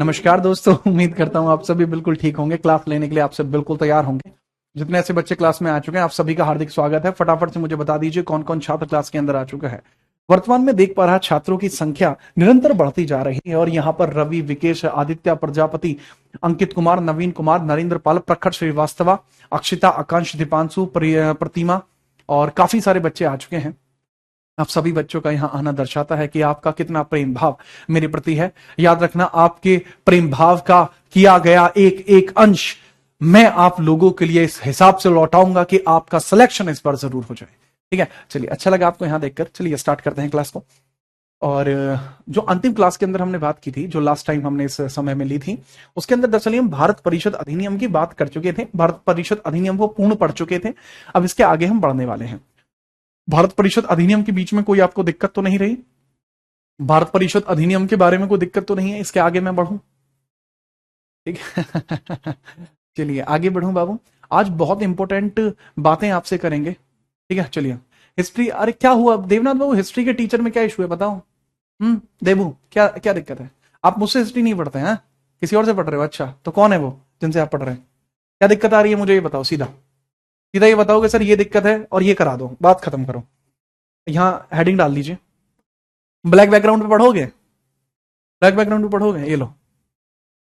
नमस्कार दोस्तों। उम्मीद करता हूँ आप सभी बिल्कुल ठीक होंगे। क्लास लेने के लिए आप सब बिल्कुल तैयार होंगे। जितने ऐसे बच्चे क्लास में आ चुके हैं आप सभी का हार्दिक स्वागत है। फटाफट से मुझे बता दीजिए कौन कौन छात्र क्लास के अंदर आ चुका है। वर्तमान में देख पा रहा छात्रों की संख्या निरंतर बढ़ती जा रही है और यहाँ पर रवि, विकेश, आदित्य, प्रजापति, अंकित कुमार, नवीन कुमार, नरेंद्र पाल, प्रखर श्रीवास्तव, अक्षिता, आकांक्ष, दीपांशु, प्रतिमा और काफी सारे बच्चे आ चुके हैं। आप सभी बच्चों का यहां आना दर्शाता है कि आपका कितना प्रेम भाव मेरे प्रति है। याद रखना, आपके प्रेम भाव का किया गया एक एक अंश मैं आप लोगों के लिए इस हिसाब से लौटाऊंगा कि आपका सिलेक्शन इस बार जरूर हो जाए। ठीक है, चलिए, अच्छा लगा आपको यहां देखकर। चलिए स्टार्ट करते हैं क्लास को। और जो अंतिम क्लास के अंदर हमने बात की थी, जो लास्ट टाइम हमने इस समय में ली थी, उसके अंदर दरअसल हम भारत परिषद अधिनियम की बात कर चुके थे। भारत परिषद अधिनियम को पूर्ण पढ़ चुके थे। अब इसके आगे हम बढ़ने वाले हैं। भारत परिषद अधिनियम के बीच में कोई आपको दिक्कत तो नहीं रही? भारत परिषद अधिनियम के बारे में कोई दिक्कत तो नहीं है? इसके आगे मैं बढ़ूं? ठीक है। चलिए आगे बढ़ूं बाबू। आज बहुत इंपॉर्टेंट बातें आपसे करेंगे। ठीक है, चलिए। हिस्ट्री, अरे क्या हुआ देवनाथ बाबू, हिस्ट्री के टीचर में क्या इशू है बताओ। देबू, क्या क्या दिक्कत है? आप मुझसे हिस्ट्री नहीं पढ़ते हैं? किसी और से पढ़ रहे हो? अच्छा, तो कौन है वो जिनसे आप पढ़ रहे हैं? क्या दिक्कत आ रही है मुझे ये बताओ। सीधा सीधा ये बताओगे सर ये दिक्कत है और ये करा दो, बात खत्म करो। यहां हेडिंग डाल दीजिए। ब्लैक बैकग्राउंड पे पढ़ोगे? ब्लैक बैकग्राउंड पे पढ़ोगे? ये लो,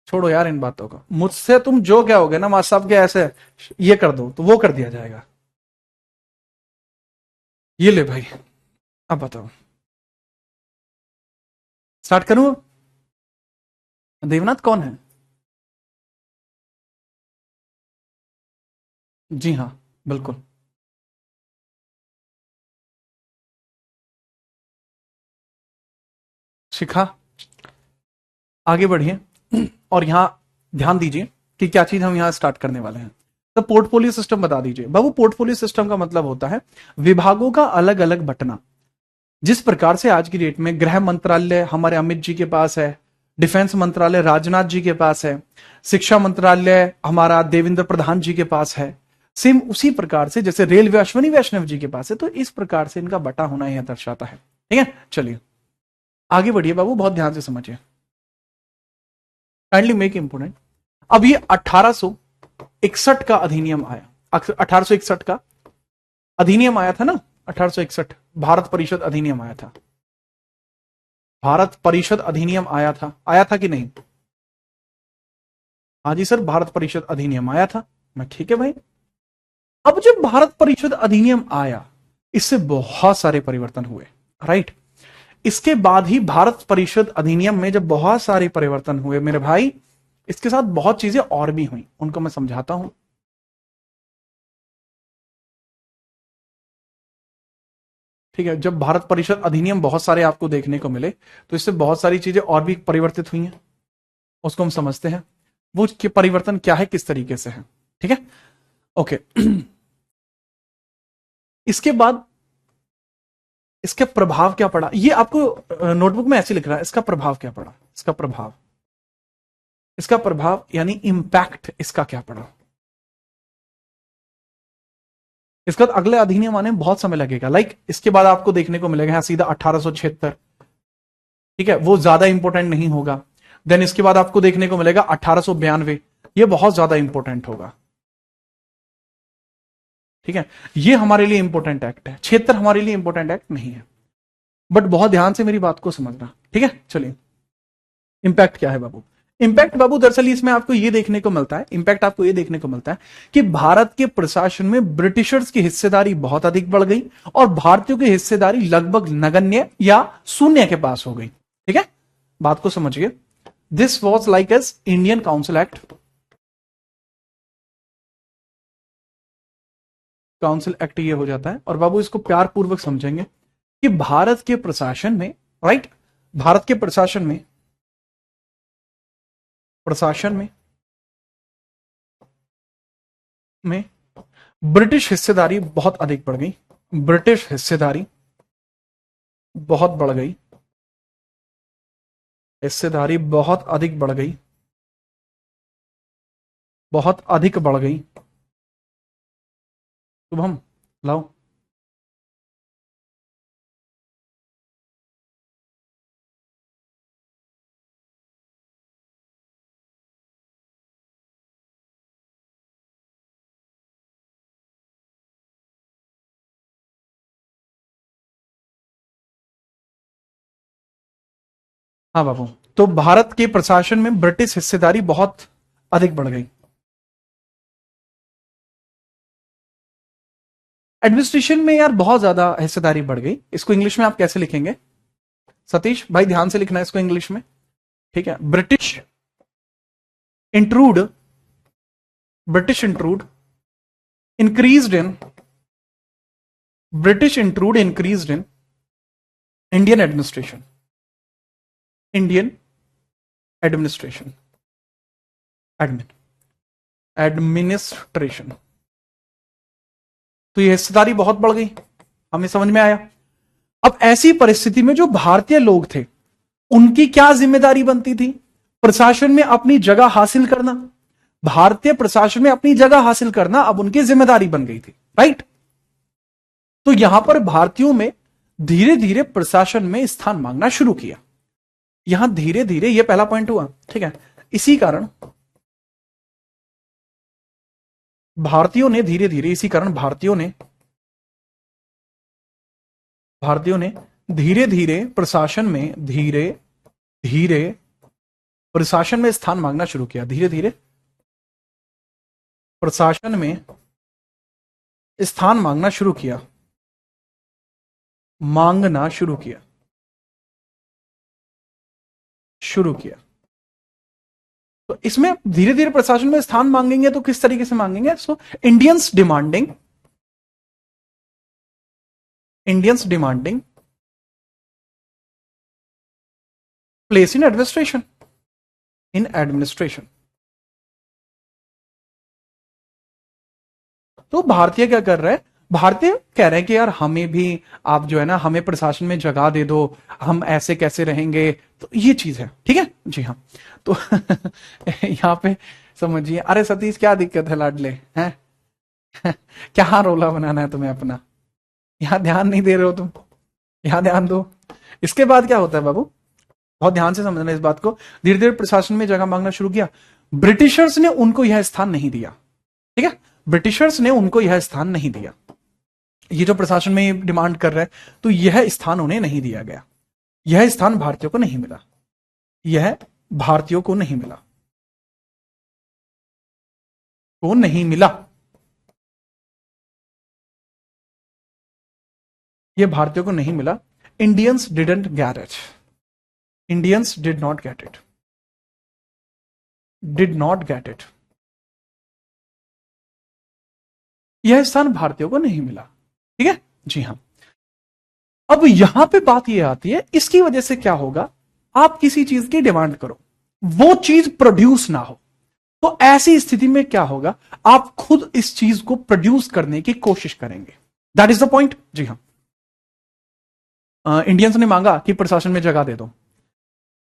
छोड़ो यार इन बातों को। मुझसे तुम जो क्या होगे ना मास्टर साहब के ऐसे ये कर दो तो वो कर दिया जाएगा। ये ले भाई, अब बताओ, स्टार्ट करूं? देवनाथ कौन है? जी हाँ, बिल्कुल। शिखा, आगे बढ़िए और यहां ध्यान दीजिए कि क्या चीज हम यहां स्टार्ट करने वाले हैं। तो पोर्टफोलियो सिस्टम बता दीजिए बाबू। पोर्टफोलियो सिस्टम का मतलब होता है विभागों का अलग अलग बंटना। जिस प्रकार से आज की डेट में गृह मंत्रालय हमारे अमित जी के पास है, डिफेंस मंत्रालय राजनाथ जी के पास है, शिक्षा मंत्रालय हमारा देवेंद्र प्रधान जी के पास है, सेम उसी प्रकार से जैसे रेलवे अश्वनी वैष्णव जी के पास है, तो इस प्रकार से इनका बटा होना यह दर्शाता है। ठीक है, चलिए आगे बढ़िए बाबू, बहुत ध्यान से समझिए। Kindly make important. अब ये 1861 का अधिनियम आया। 1861 का अधिनियम आया था ना, 1861 भारत परिषद अधिनियम आया था। भारत परिषद अधिनियम आया था कि नहीं? हाँ जी सर, भारत परिषद अधिनियम आया था। मैं ठीक है भाई। अब जब भारत परिषद अधिनियम आया, इससे बहुत सारे परिवर्तन हुए, राइट। इसके बाद ही भारत परिषद अधिनियम में जब बहुत सारे परिवर्तन हुए मेरे भाई, इसके साथ बहुत चीजें और भी हुई, उनको मैं समझाता हूं। ठीक है, जब भारत परिषद अधिनियम बहुत सारे आपको देखने को मिले, तो इससे बहुत सारी चीजें और भी परिवर्तित हुई हैं, उसको हम समझते हैं। वो परिवर्तन क्या है, किस तरीके से है। ठीक है, ओके। इसके बाद इसका प्रभाव क्या पड़ा, ये आपको नोटबुक में ऐसे लिख रहा है, इसका प्रभाव क्या पड़ा, इसका प्रभाव यानी इंपैक्ट इसका क्या पड़ा। इसका अगले अधिनियम आने में बहुत समय लगेगा। इसके बाद आपको देखने को मिलेगा सीधा 1876। ठीक है, वो ज्यादा इंपॉर्टेंट नहीं होगा। देन इसके बाद आपको देखने को मिलेगा 1892, ये बहुत ज्यादा इंपॉर्टेंट होगा। ठीक है, ये हमारे लिए इंपॉर्टेंट एक्ट है। 76 हमारे लिए इंपॉर्टेंट एक्ट नहीं है, बट बहुत ध्यान से मेरी बात को समझना। ठीक है, चलिए। इंपैक्ट क्या है बाबू? इंपैक्ट बाबू दरअसल इसमें आपको ये देखने को मिलता है, इंपैक्ट आपको ये देखने को मिलता है कि भारत के प्रशासन में ब्रिटिशर्स की हिस्सेदारी बहुत अधिक बढ़ गई और भारतीयों की हिस्सेदारी लगभग नगण्य या शून्य के पास हो गई। ठीक है, बात को समझिए। This was like as Indian council act. Council act ये हो जाता है। और बाबू इसको प्यार पूर्वक समझेंगे कि भारत के प्रशासन में, राइट, भारत के प्रशासन में ब्रिटिश हिस्सेदारी बहुत अधिक बढ़ गई। ब्रिटिश हिस्सेदारी बहुत बढ़ गई, हिस्सेदारी बहुत अधिक बढ़ गई, बहुत अधिक बढ़ गई। शुभम, लाओ। हाँ बाबू, तो भारत के प्रशासन में ब्रिटिश हिस्सेदारी बहुत अधिक बढ़ गई। एडमिनिस्ट्रेशन में यार बहुत ज्यादा हिस्सेदारी बढ़ गई। इसको इंग्लिश में आप कैसे लिखेंगे सतीश भाई, ध्यान से लिखना है इसको इंग्लिश में, ठीक है। Intrude British intrude increased in British intrude increased in Indian administration, Indian administration, administration. तो ये हिस्सेदारी बहुत बढ़ गई, हमें समझ में आया। अब ऐसी परिस्थिति में जो भारतीय लोग थे उनकी क्या जिम्मेदारी बनती थी? प्रशासन में अपनी जगह हासिल करना। भारतीय प्रशासन में अपनी जगह हासिल करना अब उनकी जिम्मेदारी बन गई थी, राइट। तो यहां पर भारतीयों में धीरे धीरे प्रशासन में स्थान मांगना शुरू किया। यहां धीरे धीरे, ये पहला पॉइंट हुआ, ठीक है। इसी कारण भारतीयों ने धीरे धीरे, इसी कारण भारतीयों ने धीरे धीरे प्रशासन में प्रशासन में स्थान मांगना शुरू किया। धीरे धीरे प्रशासन में स्थान मांगना शुरू किया, तो इसमें धीरे धीरे प्रशासन में स्थान मांगेंगे तो किस तरीके से मांगेंगे? So Indians demanding place in administration, तो भारतीय क्या कर रहे हैं? भारतीय कह रहे हैं कि यार हमें भी आप जो है ना, हमें प्रशासन में जगह दे दो, हम ऐसे कैसे रहेंगे। तो ये चीज है, ठीक है जी हाँ। तो यहां पे समझिए। अरे सतीश क्या दिक्कत है लाडले हैं? क्या रोला बनाना है तुम्हें अपना? यहां ध्यान नहीं दे रहे हो तुम, यहां ध्यान दो। इसके बाद क्या होता है बाबू, बहुत ध्यान से समझना इस बात को। धीरे धीरे प्रशासन में जगह मांगना शुरू किया। ब्रिटिशर्स ने उनको यह स्थान नहीं दिया, ठीक है। ब्रिटिशर्स ने उनको यह स्थान नहीं दिया। ये जो प्रशासन में डिमांड कर रहे हैं, तो यह स्थान उन्हें नहीं दिया गया। यह स्थान भारतीयों को नहीं मिला, यह भारतीयों को नहीं मिला, यह भारतीयों को नहीं मिला। Indians didn't get it, Indians did not get it, यह स्थान भारतीयों को नहीं मिला, ठीक है जी हाँ। अब यहां पे बात यह आती है, इसकी वजह से क्या होगा? आप किसी चीज की डिमांड करो, वो चीज प्रोड्यूस ना हो, तो ऐसी स्थिति में क्या होगा? आप खुद इस चीज को प्रोड्यूस करने की कोशिश करेंगे। दैट इज द पॉइंट जी हाँ। इंडियंस ने मांगा कि प्रशासन में जगह दे दो,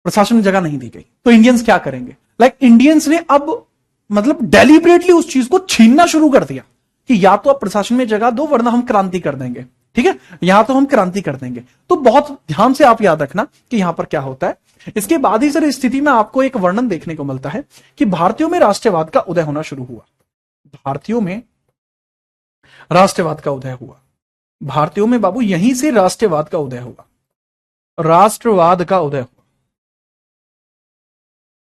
प्रशासन में जगह नहीं दी गई, तो इंडियंस क्या करेंगे? इंडियंस ने अब मतलब डेलिबरेटली उस चीज को छीनना शुरू कर दिया कि या तो आप प्रशासन में जगह दो वरना हम क्रांति कर देंगे, ठीक है, यहां तो हम क्रांति कर देंगे। तो बहुत ध्यान से आप याद रखना कि यहां पर क्या होता है। इसके बाद ही सर स्थिति में आपको एक वर्णन देखने को मिलता है कि भारतीयों में राष्ट्रवाद का उदय होना शुरू हुआ। भारतीयों में राष्ट्रवाद का उदय हुआ, भारतीयों में बाबू यहीं से राष्ट्रवाद का उदय हुआ, राष्ट्रवाद का उदय हुआ।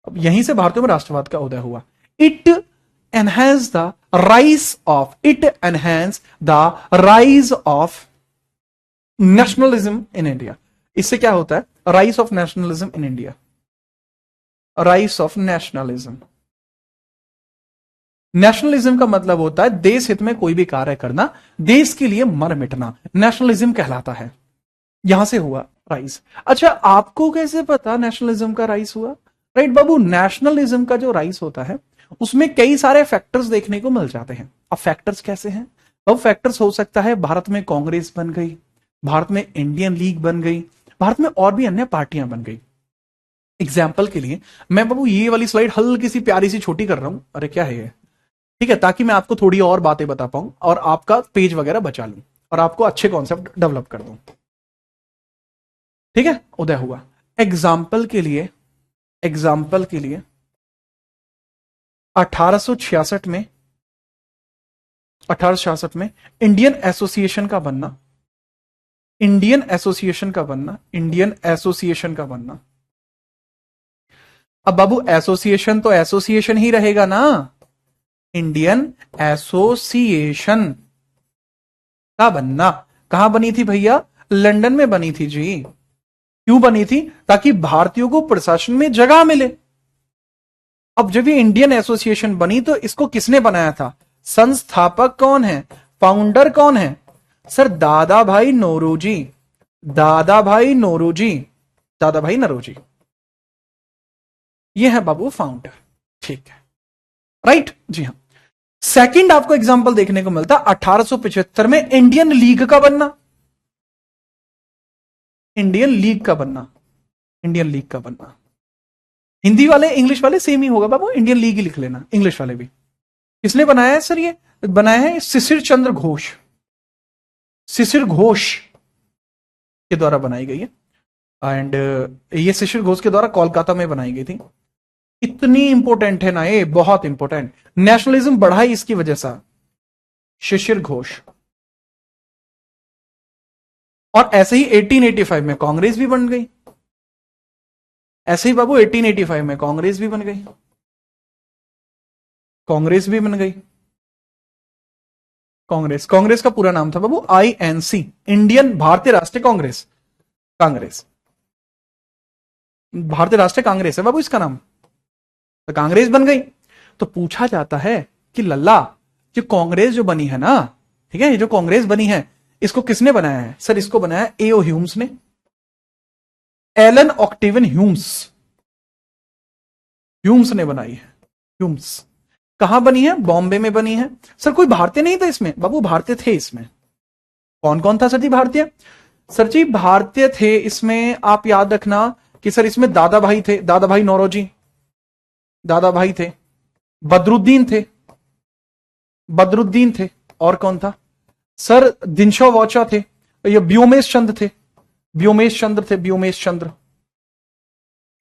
अब यहीं से भारतीयों में राष्ट्रवाद का उदय हुआ। It enhance the rise of nationalism in India। इससे क्या होता है? rise of nationalism in India, rise of nationalism का मतलब होता है देश हित में कोई भी कार्य करना, देश के लिए मर मिटना, नेशनलिज्म कहलाता है। यहां से हुआ राइज। अच्छा, आपको कैसे पता नेशनलिज्म का राइज हुआ? राइट बाबू, नेशनलिज्म का जो राइज होता है उसमें कई सारे फैक्टर्स देखने को मिल जाते हैं। अब फैक्टर्स कैसे हैं? अब फैक्टर्स हो सकता है भारत में कांग्रेस बन गई, भारत में इंडियन लीग बन गई, भारत में और भी अन्य पार्टियां बन गई। एग्जाम्पल के लिए मैं बाबू ये वाली स्लाइड हल्की सी प्यारी सी छोटी कर रहा हूं, अरे क्या है ये, ठीक है, ताकि मैं आपको थोड़ी और बातें बता पाऊं और आपका पेज वगैरह बचा लूं और आपको अच्छे कॉन्सेप्ट डेवलप कर दूं, ठीक है। उदय हुआ। एग्जाम्पल के लिए 1866 में इंडियन एसोसिएशन का बनना, अब बाबू एसोसिएशन तो एसोसिएशन ही रहेगा ना, इंडियन एसोसिएशन का बनना कहां बनी थी भैया? लंदन में बनी थी जी। क्यों बनी थी? ताकि भारतीयों को प्रशासन में जगह मिले। अब जब ये इंडियन एसोसिएशन बनी तो इसको किसने बनाया था? संस्थापक कौन है? फाउंडर कौन है? सर दादा भाई नौरोजी, दादा भाई नौरोजी, दादा भाई नौरोजी, ये है बाबू फाउंडर। ठीक है, राइट जी हाँ। सेकंड आपको एग्जांपल देखने को मिलता 1875 में इंडियन लीग का बनना, इंडियन लीग का बनना, इंडियन लीग का बनना। हिंदी वाले इंग्लिश वाले सेम ही होगा बाबू, इंडियन लीग ही लिख लेना, इंग्लिश वाले भी। किसने बनाया है सर? ये बनाया है शिशिर चंद्र घोष, शिशिर घोष के द्वारा बनाई गई है। एंड ये शिशिर घोष के द्वारा कोलकाता में बनाई गई थी। इतनी इंपॉर्टेंट है ना ये, बहुत इंपॉर्टेंट। नेशनलिज्म बढ़ा ही इसकी वजह से, शिशिर घोष। और ऐसे ही 1885 में कांग्रेस भी बन गई, ऐसे ही बाबू 1885 में कांग्रेस भी बन गई, कांग्रेस भी बन गई। कांग्रेस, कांग्रेस का पूरा नाम था बाबू INC, इंडियन भारतीय राष्ट्रीय कांग्रेस, कांग्रेस, भारतीय राष्ट्रीय कांग्रेस है बाबू इसका नाम। तो कांग्रेस बन गई। तो पूछा जाता है कि लल्ला ये कांग्रेस जो बनी है ना, ठीक है, ये जो कांग्रेस बनी है इसको किसने बनाया है? सर इसको बनाया A.O. ह्यूम्स ने, एलन ऑक्टेवियन ह्यूम्स, ह्यूम्स ने बनाई है। ह्यूम्स कहां बनी है? बॉम्बे में बनी है। सर कोई भारतीय नहीं था इसमें? बाबू भारतीय थे इसमें। कौन कौन था सर जी भारतीय? सर जी भारतीय थे इसमें, आप याद रखना कि सर इसमें दादा भाई थे, दादा भाई नौरोजी, दादा भाई थे, बदरुद्दीन थे, बदरुद्दीन थे, और कौन था सर? दिनशो वाचा थे, ये व्योमेश चंद्र थे, व्योमेश चंद्र थे, व्योमेश चंद्र।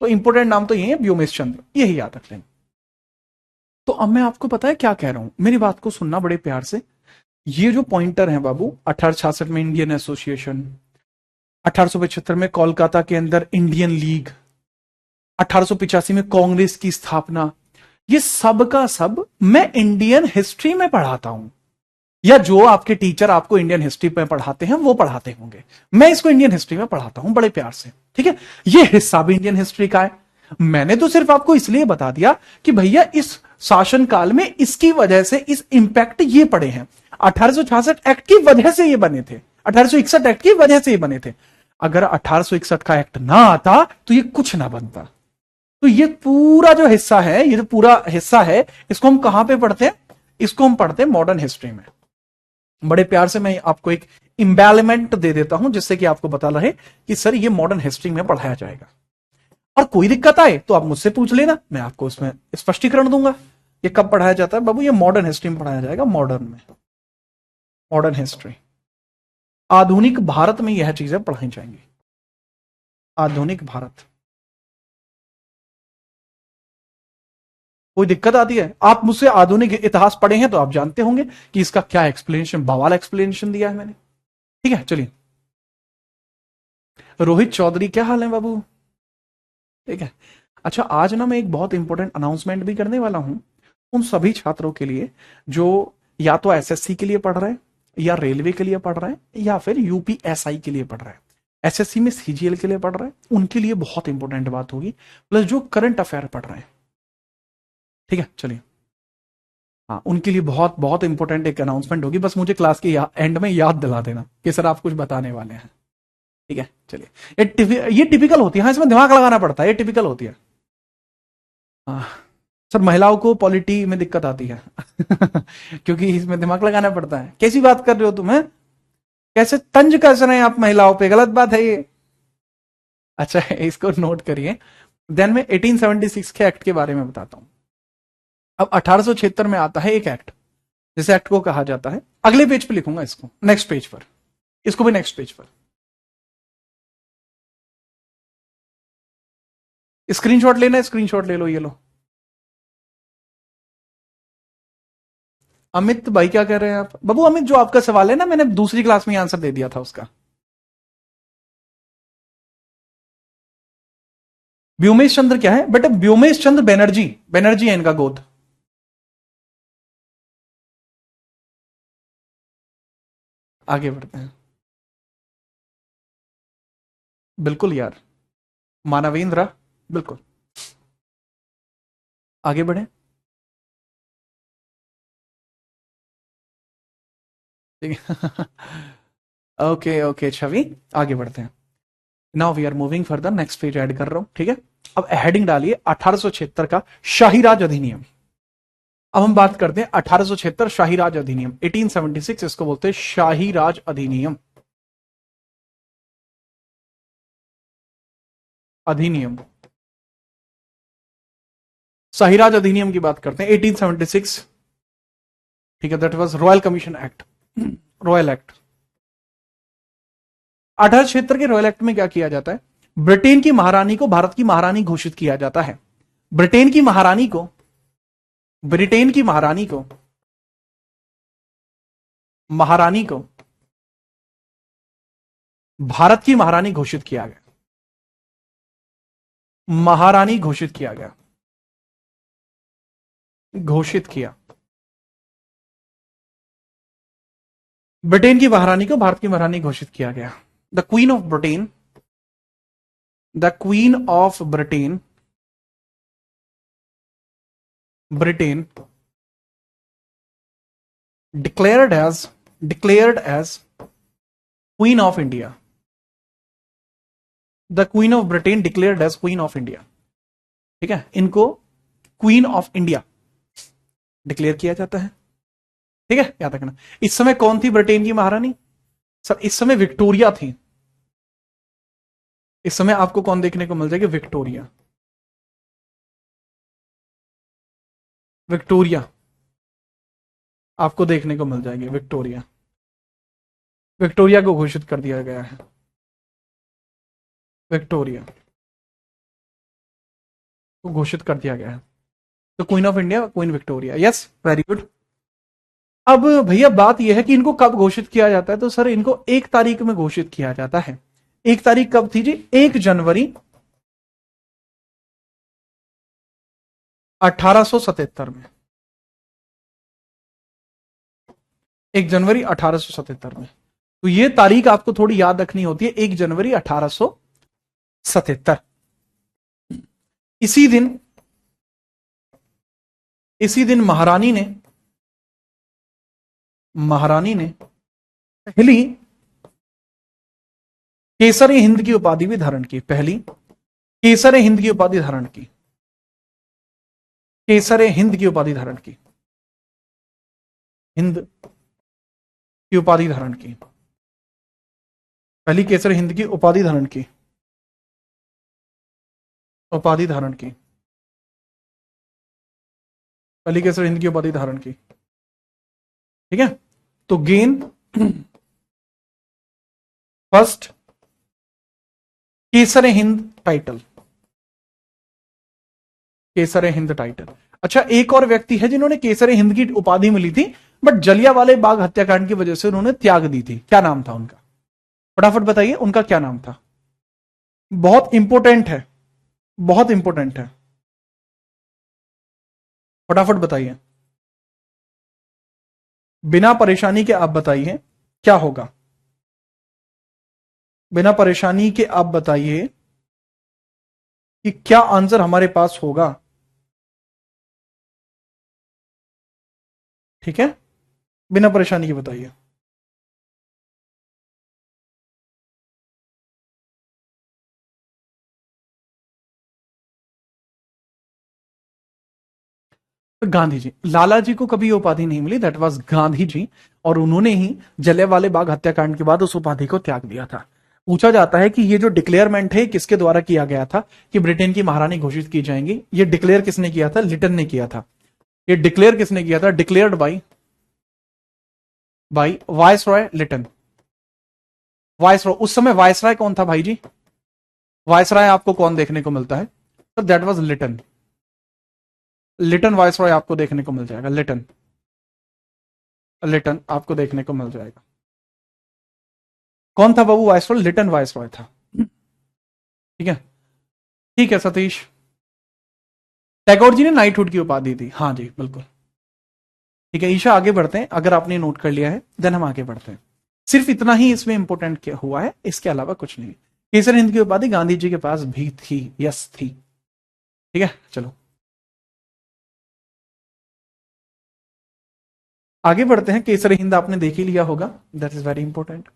तो इंपोर्टेंट नाम तो ये है व्योमेश चंद्र, यही याद रख लेना। तो अब मैं आपको पता है क्या कह रहा हूं, मेरी बात को सुनना बड़े प्यार से। ये जो पॉइंटर है बाबू, 1866 में इंडियन एसोसिएशन, 1875 में कोलकाता के अंदर इंडियन लीग, 1885 में कांग्रेस की स्थापना, ये सब का सब मैं इंडियन हिस्ट्री में पढ़ाता हूं, या जो आपके टीचर आपको इंडियन हिस्ट्री में पढ़ाते हैं वो पढ़ाते होंगे, मैं इसको इंडियन हिस्ट्री में पढ़ाता हूं बड़े प्यार से। ठीक है, ये हिस्सा भी इंडियन हिस्ट्री का है। मैंने तो सिर्फ आपको इसलिए बता दिया कि भैया इस शासन काल में इसकी वजह से इस इंपैक्ट ये पड़े हैं, 1866 एक्ट की वजह से ये बने थे, 1861 एक्ट की वजह से ये बने थे। अगर 1861 का एक्ट ना आता तो ये कुछ ना बनता। तो ये पूरा जो हिस्सा है, ये जो पूरा हिस्सा है, इसको हम कहां पे पढ़ते हैं? इसको हम पढ़ते हैं मॉडर्न हिस्ट्री में। बड़े प्यार से मैं आपको एक इम्बैलेमेंट दे देता हूं जिससे कि आपको पता रहे कि सर ये मॉडर्न हिस्ट्री में पढ़ाया जाएगा। और कोई दिक्कत आए तो आप मुझसे पूछ लेना, मैं आपको उसमें स्पष्टीकरण दूंगा। ये कब पढ़ाया जाता है बाबू? ये मॉडर्न हिस्ट्री में पढ़ाया जाएगा, मॉडर्न में, मॉडर्न हिस्ट्री। आधुनिक भारत में यह चीजें पढ़ाई जाएंगी, आधुनिक भारत। कोई दिक्कत आती है? आप मुझसे आधुनिक इतिहास पढ़े हैं तो आप जानते होंगे कि इसका क्या एक्सप्लेनेशन, बवाल एक्सप्लेनेशन दिया है मैंने। ठीक है, चलिए। रोहित चौधरी, क्या हाल है बाबू? ठीक है। अच्छा, आज ना मैं एक बहुत इंपॉर्टेंट अनाउंसमेंट भी करने वाला हूं उन सभी छात्रों के लिए जो या तो एसएससी के लिए पढ़ रहे हैं, या रेलवे के लिए पढ़ रहे हैं, या फिर यूपीएसआई के लिए पढ़ रहे हैं। एसएससी में सीजीएल के लिए पढ़ रहे हैं, उनके लिए बहुत इंपॉर्टेंट बात होगी, प्लस जो करंट अफेयर पढ़ रहे हैं। ठीक है, चलिए। हाँ, उनके लिए बहुत बहुत इंपॉर्टेंट एक अनाउंसमेंट होगी, बस मुझे क्लास के एंड में याद दिला देना कि सर आप कुछ बताने वाले हैं। ठीक है, चलिए। ये टिपिकल होती है, हाँ, इसमें दिमाग लगाना पड़ता है, ये टिपिकल होती है। हाँ सर, महिलाओं को पॉलिटी में दिक्कत आती है क्योंकि इसमें दिमाग लगाना पड़ता है। कैसी बात कर रहे हो तुम? है कैसे तंज कस रहे हैं आप महिलाओं पे? गलत बात है ये। अच्छा, इसको नोट करिए। देन मैं 1876 के एक्ट के बारे में बताता हूं। अब 1876 में आता है एक एक्ट, जिस एक्ट को कहा जाता है, अगले पेज पे लिखूंगा इसको, नेक्स्ट पेज पर, इसको भी नेक्स्ट पेज पर। स्क्रीनशॉट लेना है, स्क्रीनशॉट ले लो, ये लो। अमित भाई क्या कह रहे हैं आप? बाबू अमित, जो आपका सवाल है ना, मैंने दूसरी क्लास में आंसर दे दिया था उसका। व्योमेश चंद्र क्या है बेटा? व्योमेश चंद्र बनर्जी, बनर्जी है इनका गोद। आगे बढ़ते हैं। बिल्कुल यार, मानवेंद्र, बिल्कुल। आगे बढ़े। ठीक है। ओके ओके छवि, आगे बढ़ते हैं। Now we are moving further, next page add कर रहा हूं, ठीक है। अब हेडिंग डालिए 1876 का शाही राज अधिनियम। अब हम बात करते हैं 1876 शाही राज अधिनियम, 1876, इसको बोलते हैं शाही राज अधिनियम। अधिनियम, शाही राज अधिनियम की बात करते हैं 1876, ठीक है। That was royal commission act, royal act. 1876 के रॉयल एक्ट में क्या किया जाता है? ब्रिटेन की महारानी को भारत की महारानी घोषित किया जाता है। ब्रिटेन की महारानी को, ब्रिटेन की महारानी को, महारानी को भारत की महारानी घोषित किया गया। महारानी घोषित किया गया, घोषित किया। ब्रिटेन की महारानी को भारत की महारानी घोषित किया गया। The queen of Britain, the queen of Britain, Britain declared as queen of India. The queen of Britain declared as queen of India, ठीक है। इनको क्वीन ऑफ इंडिया डिक्लेयर किया जाता है, ठीक है, याद रखना। इस समय कौन थी ब्रिटेन की महारानी? सर इस समय विक्टोरिया थी। इस समय आपको कौन देखने को मिल जाएगी? विक्टोरिया, विक्टोरिया आपको देखने को मिल जाएगी, विक्टोरिया। विक्टोरिया को घोषित कर दिया गया है, विक्टोरिया को घोषित कर दिया गया है। तो queen of India, queen Victoria, yes, very good. अब भैया बात यह है कि इनको कब घोषित किया जाता है? तो सर इनको 1 तारीख में घोषित किया जाता है। 1 तारीख कब थी जी? 1 जनवरी 1877 में, 1 जनवरी 1877 में। तो ये तारीख आपको थोड़ी याद रखनी होती है, 1 जनवरी 1877। इसी दिन, इसी दिन महारानी ने, महारानी ने पहली केसर हिंद की उपाधि भी धारण की, पहली केसर हिंद की उपाधि धारण की, केसर हिंद की उपाधि धारण की, हिंद की उपाधि धारण की, पहली केसर हिंद की उपाधि धारण की, उपाधि धारण की, पहली केसर हिंद की उपाधि धारण की, ठीक है। तो गेन फर्स्ट केसर हिंद टाइटल, केसर हिंद टाइटल। अच्छा, एक और व्यक्ति है जिन्होंने केसर हिंद की उपाधि मिली थी, बट जलियांवाले बाग हत्याकांड की वजह से उन्होंने त्याग दी थी। क्या नाम था उनका? फटाफट बताइए, उनका क्या नाम था? बहुत इंपॉर्टेंट है, बहुत इंपॉर्टेंट है, फटाफट बताइए। बिना परेशानी के आप बताइए क्या होगा। बिना परेशानी के आप बताइए कि क्या आंसर हमारे पास होगा, ठीक है। बिना परेशानी के बताइए। तो गांधी जी, लाला जी को कभी उपाधि नहीं मिली, दैट वाज गांधी जी, और उन्होंने ही जलियांवाले बाग हत्याकांड के बाद उस उपाधि को त्याग दिया था। पूछा जाता है कि ये जो डिक्लेयरमेंट है किसके द्वारा किया गया था कि ब्रिटेन की महारानी घोषित की जाएंगी? ये डिक्लेयर किसने किया था? लिटन ने किया था। ये डिक्लेयर किसने किया था? Declared by viceroy Lytton. Viceroy, उस समय वाइस रॉय कौन था भाई जी? वाइस रॉय आपको कौन देखने को मिलता है? तो that was Lytton. Lytton viceroy आपको देखने को मिल जाएगा, लिटन, लिटन आपको देखने को मिल जाएगा। कौन था बाबू vice Roy? Lytton vice Roy था, ठीक है। ठीक है सतीश। टैगोर जी ने नाइटहुड की उपाधि दी, हाँ जी बिल्कुल। ठीक है ईशा, आगे बढ़ते हैं। अगर आपने नोट कर लिया है देन हम आगे बढ़ते हैं। सिर्फ इतना ही इसमें इंपॉर्टेंट क्या हुआ है, इसके अलावा कुछ नहीं। केसर हिंद की उपाधि गांधी जी के पास भी थी, यस थी। ठीक है चलो आगे बढ़ते हैं। केसर हिंद आपने देख ही लिया होगा, दैट इज वेरी इंपॉर्टेंट।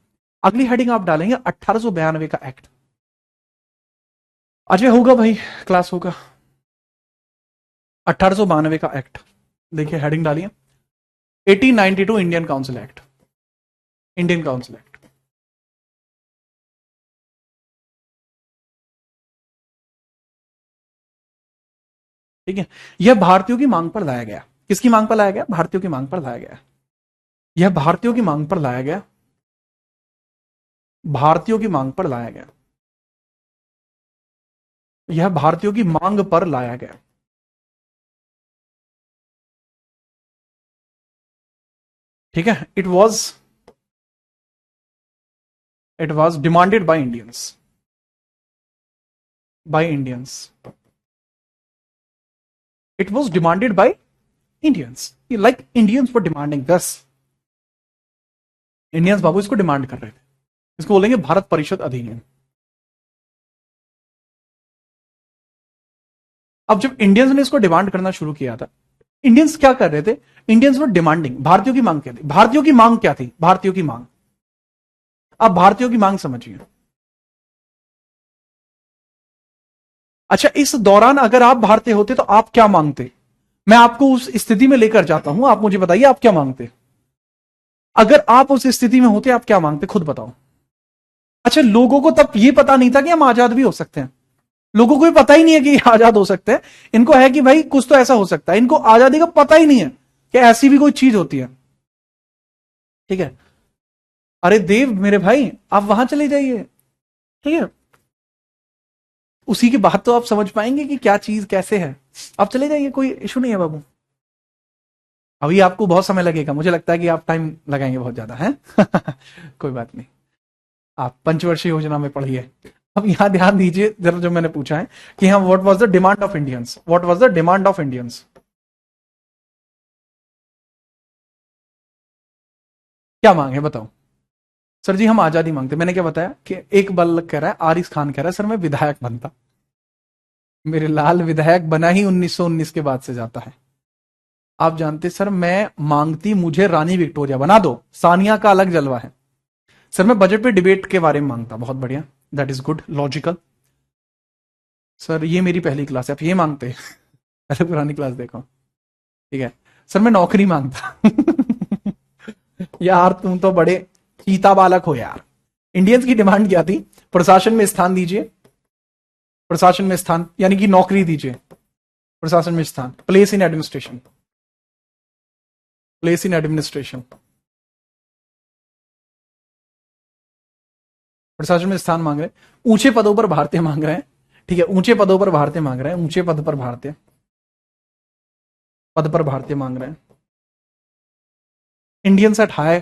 अगली हेडिंग आप डालेंगे 1892 का एक्ट। अजय होगा भाई, क्लास होगा। 1892 का एक्ट, देखिए हेडिंग डालिए 1892 Indian council act. Indian council act, ठीक है। यह भारतीयों की मांग पर लाया गया। किसकी मांग पर लाया गया? भारतीयों की मांग पर लाया गया। यह भारतीयों की मांग पर लाया गया। भारतीयों की मांग पर लाया गया। यह भारतीयों की मांग पर लाया गया। ठीक है। It was demanded by Indians. By Indians. It was demanded by Indians, like Indians were demanding दस। इंडियंस बाबू इसको डिमांड कर रहे थे। इसको बोलेंगे भारत परिषद अधिनियम। अब जब इंडियंस ने इसको डिमांड करना शुरू किया था, इंडियंस क्या कर रहे थे? Indians were demanding. भारतीयों की मांग क्या थी? भारतीयों की मांग क्या थी? भारतीयों की मांग। अब भारतीयों की मांग समझिए। अच्छा, इस दौरान अगर आप भारतीय होते तो आप क्या मांगते? मैं आपको उस स्थिति में लेकर जाता हूं, आप मुझे बताइए आप क्या मांगते? अगर आप उस स्थिति में होते आप क्या मांगते, खुद बताओ। अच्छा, लोगों को तब ये पता नहीं था कि हम आजाद भी हो सकते हैं। लोगों को ये पता ही नहीं है कि आजाद हो सकते हैं। इनको है कि भाई कुछ तो ऐसा हो सकता है, इनको आजादी का पता ही नहीं है कि ऐसी भी कोई चीज होती है। ठीक है। अरे देव मेरे भाई, आप वहां चले जाइए। ठीक है, उसी की बात तो आप समझ पाएंगे कि क्या चीज कैसे है। आप चले जाइए, कोई इशू नहीं है बाबू। अभी आपको बहुत समय लगेगा, मुझे लगता है कि आप टाइम लगाएंगे बहुत ज्यादा है। कोई बात नहीं, आप पंचवर्षीय योजना में पढ़िए। अब यहां ध्यान दीजिए जरा, जो मैंने पूछा है कि हाँ, what was the demand of Indians? What was the demand of Indians? क्या मांगे बताओ। सर जी हम आजादी मांगते। मैंने क्या बताया कि एक बालक कह रहा है, आरिस खान कह रहा है सर मैं विधायक बनता। मेरे लाल विधायक बना ही 1919 के बाद से जाता है। आप जानते सर, मैं मांगती मुझे रानी विक्टोरिया बना दो, सानिया का अलग जलवा है। सर मैं बजट पे डिबेट के बारे में मांगता। बहुत बढ़िया, that is good, logical. Sir ये मेरी पहली क्लास है, आप ये मांगते? पहले पुरानी क्लास देखो। ठीक है। सर मैं नौकरी मांगता। यार तुम तो बड़े चीता बालक हो यार। इंडियंस की डिमांड क्या थी? प्रशासन में स्थान दीजिए। प्रशासन में स्थान यानी कि नौकरी दीजिए। प्रशासन में स्थान, place in administration. Place in administration, प्रशासन में स्थान मांग रहे हैं। ऊंचे पदों पर भारतीय मांग रहे हैं। ठीक है, ऊंचे पदों पर भारतीय मांग रहे हैं। ऊंचे पद पर भारतीय, पद पर भारतीय मांग रहे हैं। Indians at high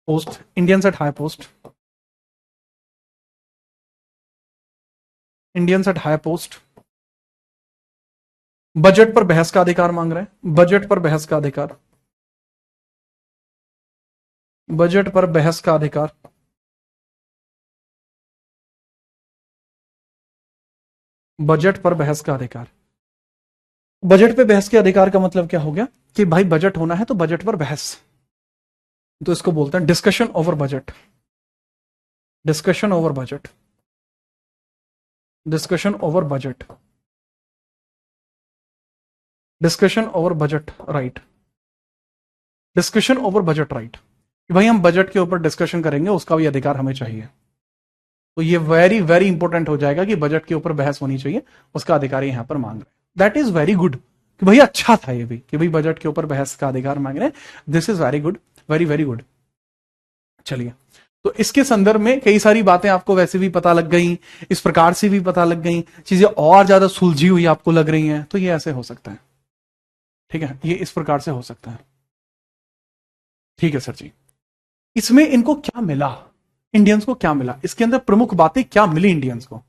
post, Indians at high post, Indians at high post. Budget पर बहस का अधिकार मांग रहे हैं। बजट पर बहस का अधिकार, बजट पर बहस का अधिकार। बजट पर बहस का अधिकार। बजट पे बहस के अधिकार का मतलब क्या हो गया कि भाई बजट होना है तो बजट पर बहस। तो इसको बोलते हैं discussion over budget. Discussion over budget, discussion over budget, discussion over budget right. Discussion over budget right, कि भाई हम बजट के ऊपर डिस्कशन करेंगे, उसका भी अधिकार हमें चाहिए। तो ये वेरी वेरी इंपॉर्टेंट हो जाएगा कि बजट के ऊपर बहस होनी चाहिए, उसका अधिकार यहां पर मांग रहे हैं। दैट इज वेरी गुड कि भाई अच्छा था ये भी कि भाई बजट के ऊपर बहस का अधिकार मांग रहे हैं। This is very good, very very good. चलिए, तो इसके संदर्भ में कई सारी बातें आपको वैसे भी पता लग गई, इस प्रकार से भी पता लग गई, चीजें और ज्यादा सुलझी हुई आपको लग रही हैं, तो ये ऐसे हो सकता है। ठीक है, ये इस प्रकार से हो सकता है। ठीक है सर जी। इसमें इनको क्या मिला? इंडियंस को क्या मिला? इसके अंदर प्रमुख बातें क्या मिली इंडियंस को?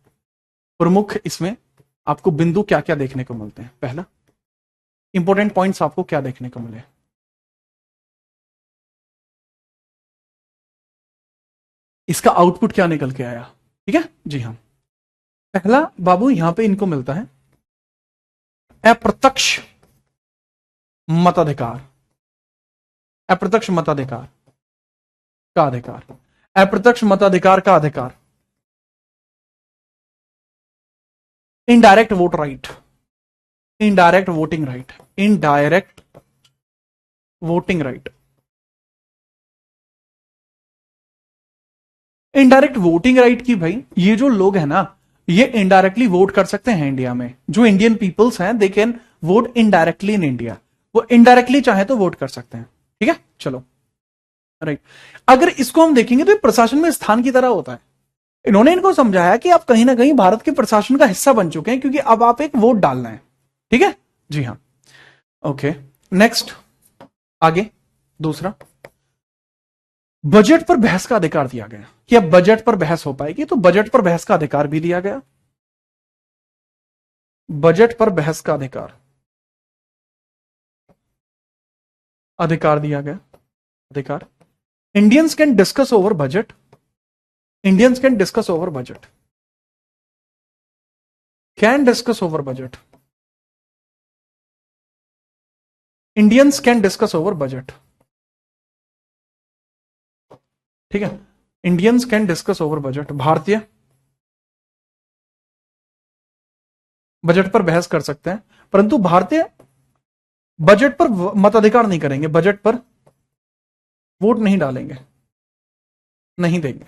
प्रमुख इसमें आपको बिंदु क्या क्या देखने को मिलते हैं? पहला, इंपॉर्टेंट पॉइंट्स आपको क्या देखने को मिले? इसका आउटपुट क्या निकल के आया? ठीक है जी हाँ। पहला बाबू यहां पे इनको मिलता है अप्रत्यक्ष मताधिकार। अप्रत्यक्ष मताधिकार का अधिकार, अप्रत्यक्ष मताधिकार का अधिकार, indirect vote right, indirect voting right, indirect voting right. Indirect voting right की भाई, ये जो लोग हैं ना, ये इनडायरेक्टली वोट कर सकते हैं इंडिया में। जो इंडियन पीपल्स हैं, they can vote indirectly in India. वो इनडायरेक्टली चाहे तो वोट कर सकते हैं। ठीक है, चलो राइट। अगर इसको हम देखेंगे तो प्रशासन में स्थान की तरह होता है। इन्होंने इनको समझाया कि आप कहीं ना कहीं भारत के प्रशासन का हिस्सा बन चुके हैं, क्योंकि अब आप एक वोट डालना है। ठीक है जी हाँ, ओके। नेक्स्ट, आगे दूसरा, बजट पर बहस का अधिकार दिया गया कि अब बजट पर बहस हो पाएगी, तो बजट पर बहस का अधिकार भी दिया गया। बजट पर बहस का अधिकार, अधिकार दिया गया, अधिकार। Indians can discuss over budget, Indians can discuss over budget, can discuss over budget, Indians can discuss over budget. ठीक है, Indians can discuss over budget. भारतीय बजट पर बहस कर सकते हैं, परंतु भारतीय बजट पर मताधिकार नहीं करेंगे, बजट पर वोट नहीं डालेंगे, नहीं देंगे।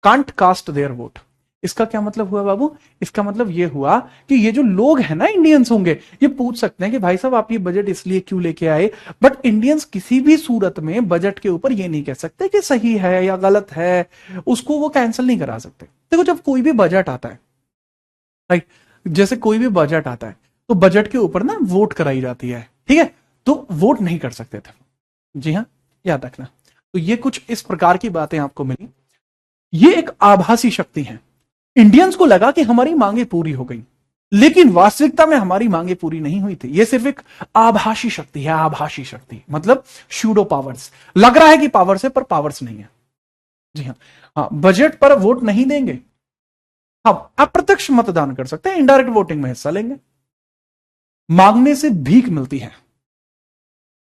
Can't cast their vote. इसका क्या मतलब हुआ बाबू? इसका मतलब यह हुआ कि ये जो लोग हैं ना, इंडियंस होंगे, ये पूछ सकते हैं कि भाई साहब आप ये बजट इसलिए क्यों लेके आए, बट इंडियंस किसी भी सूरत में बजट के ऊपर ये नहीं कह सकते कि सही है या गलत है, उसको वो कैंसिल नहीं करा सकते। देखो, जब कोई भी बजट आता है, राइट, जैसे कोई भी बजट आता है तो बजट के ऊपर ना वोट कराई जाती है। ठीक है, तो वोट नहीं कर सकते थे। जी हाँ, याद रखना। तो ये कुछ इस प्रकार की बातें आपको मिली। ये एक आभासी शक्ति है। इंडियंस को लगा कि हमारी मांगे पूरी हो गई, लेकिन वास्तविकता में हमारी मांगे पूरी नहीं हुई थी। ये सिर्फ एक आभासी शक्ति है। आभासी शक्ति मतलब शूडो पावर्स। लग रहा है कि पावर्स है, पर पावर्स नहीं है। जी हाँ, हाँ, बजट पर वोट नहीं देंगे। हम अप्रत्यक्ष मतदान कर सकते हैं, इनडायरेक्ट वोटिंग में हिस्सा लेंगे। मांगने से भीख मिलती है,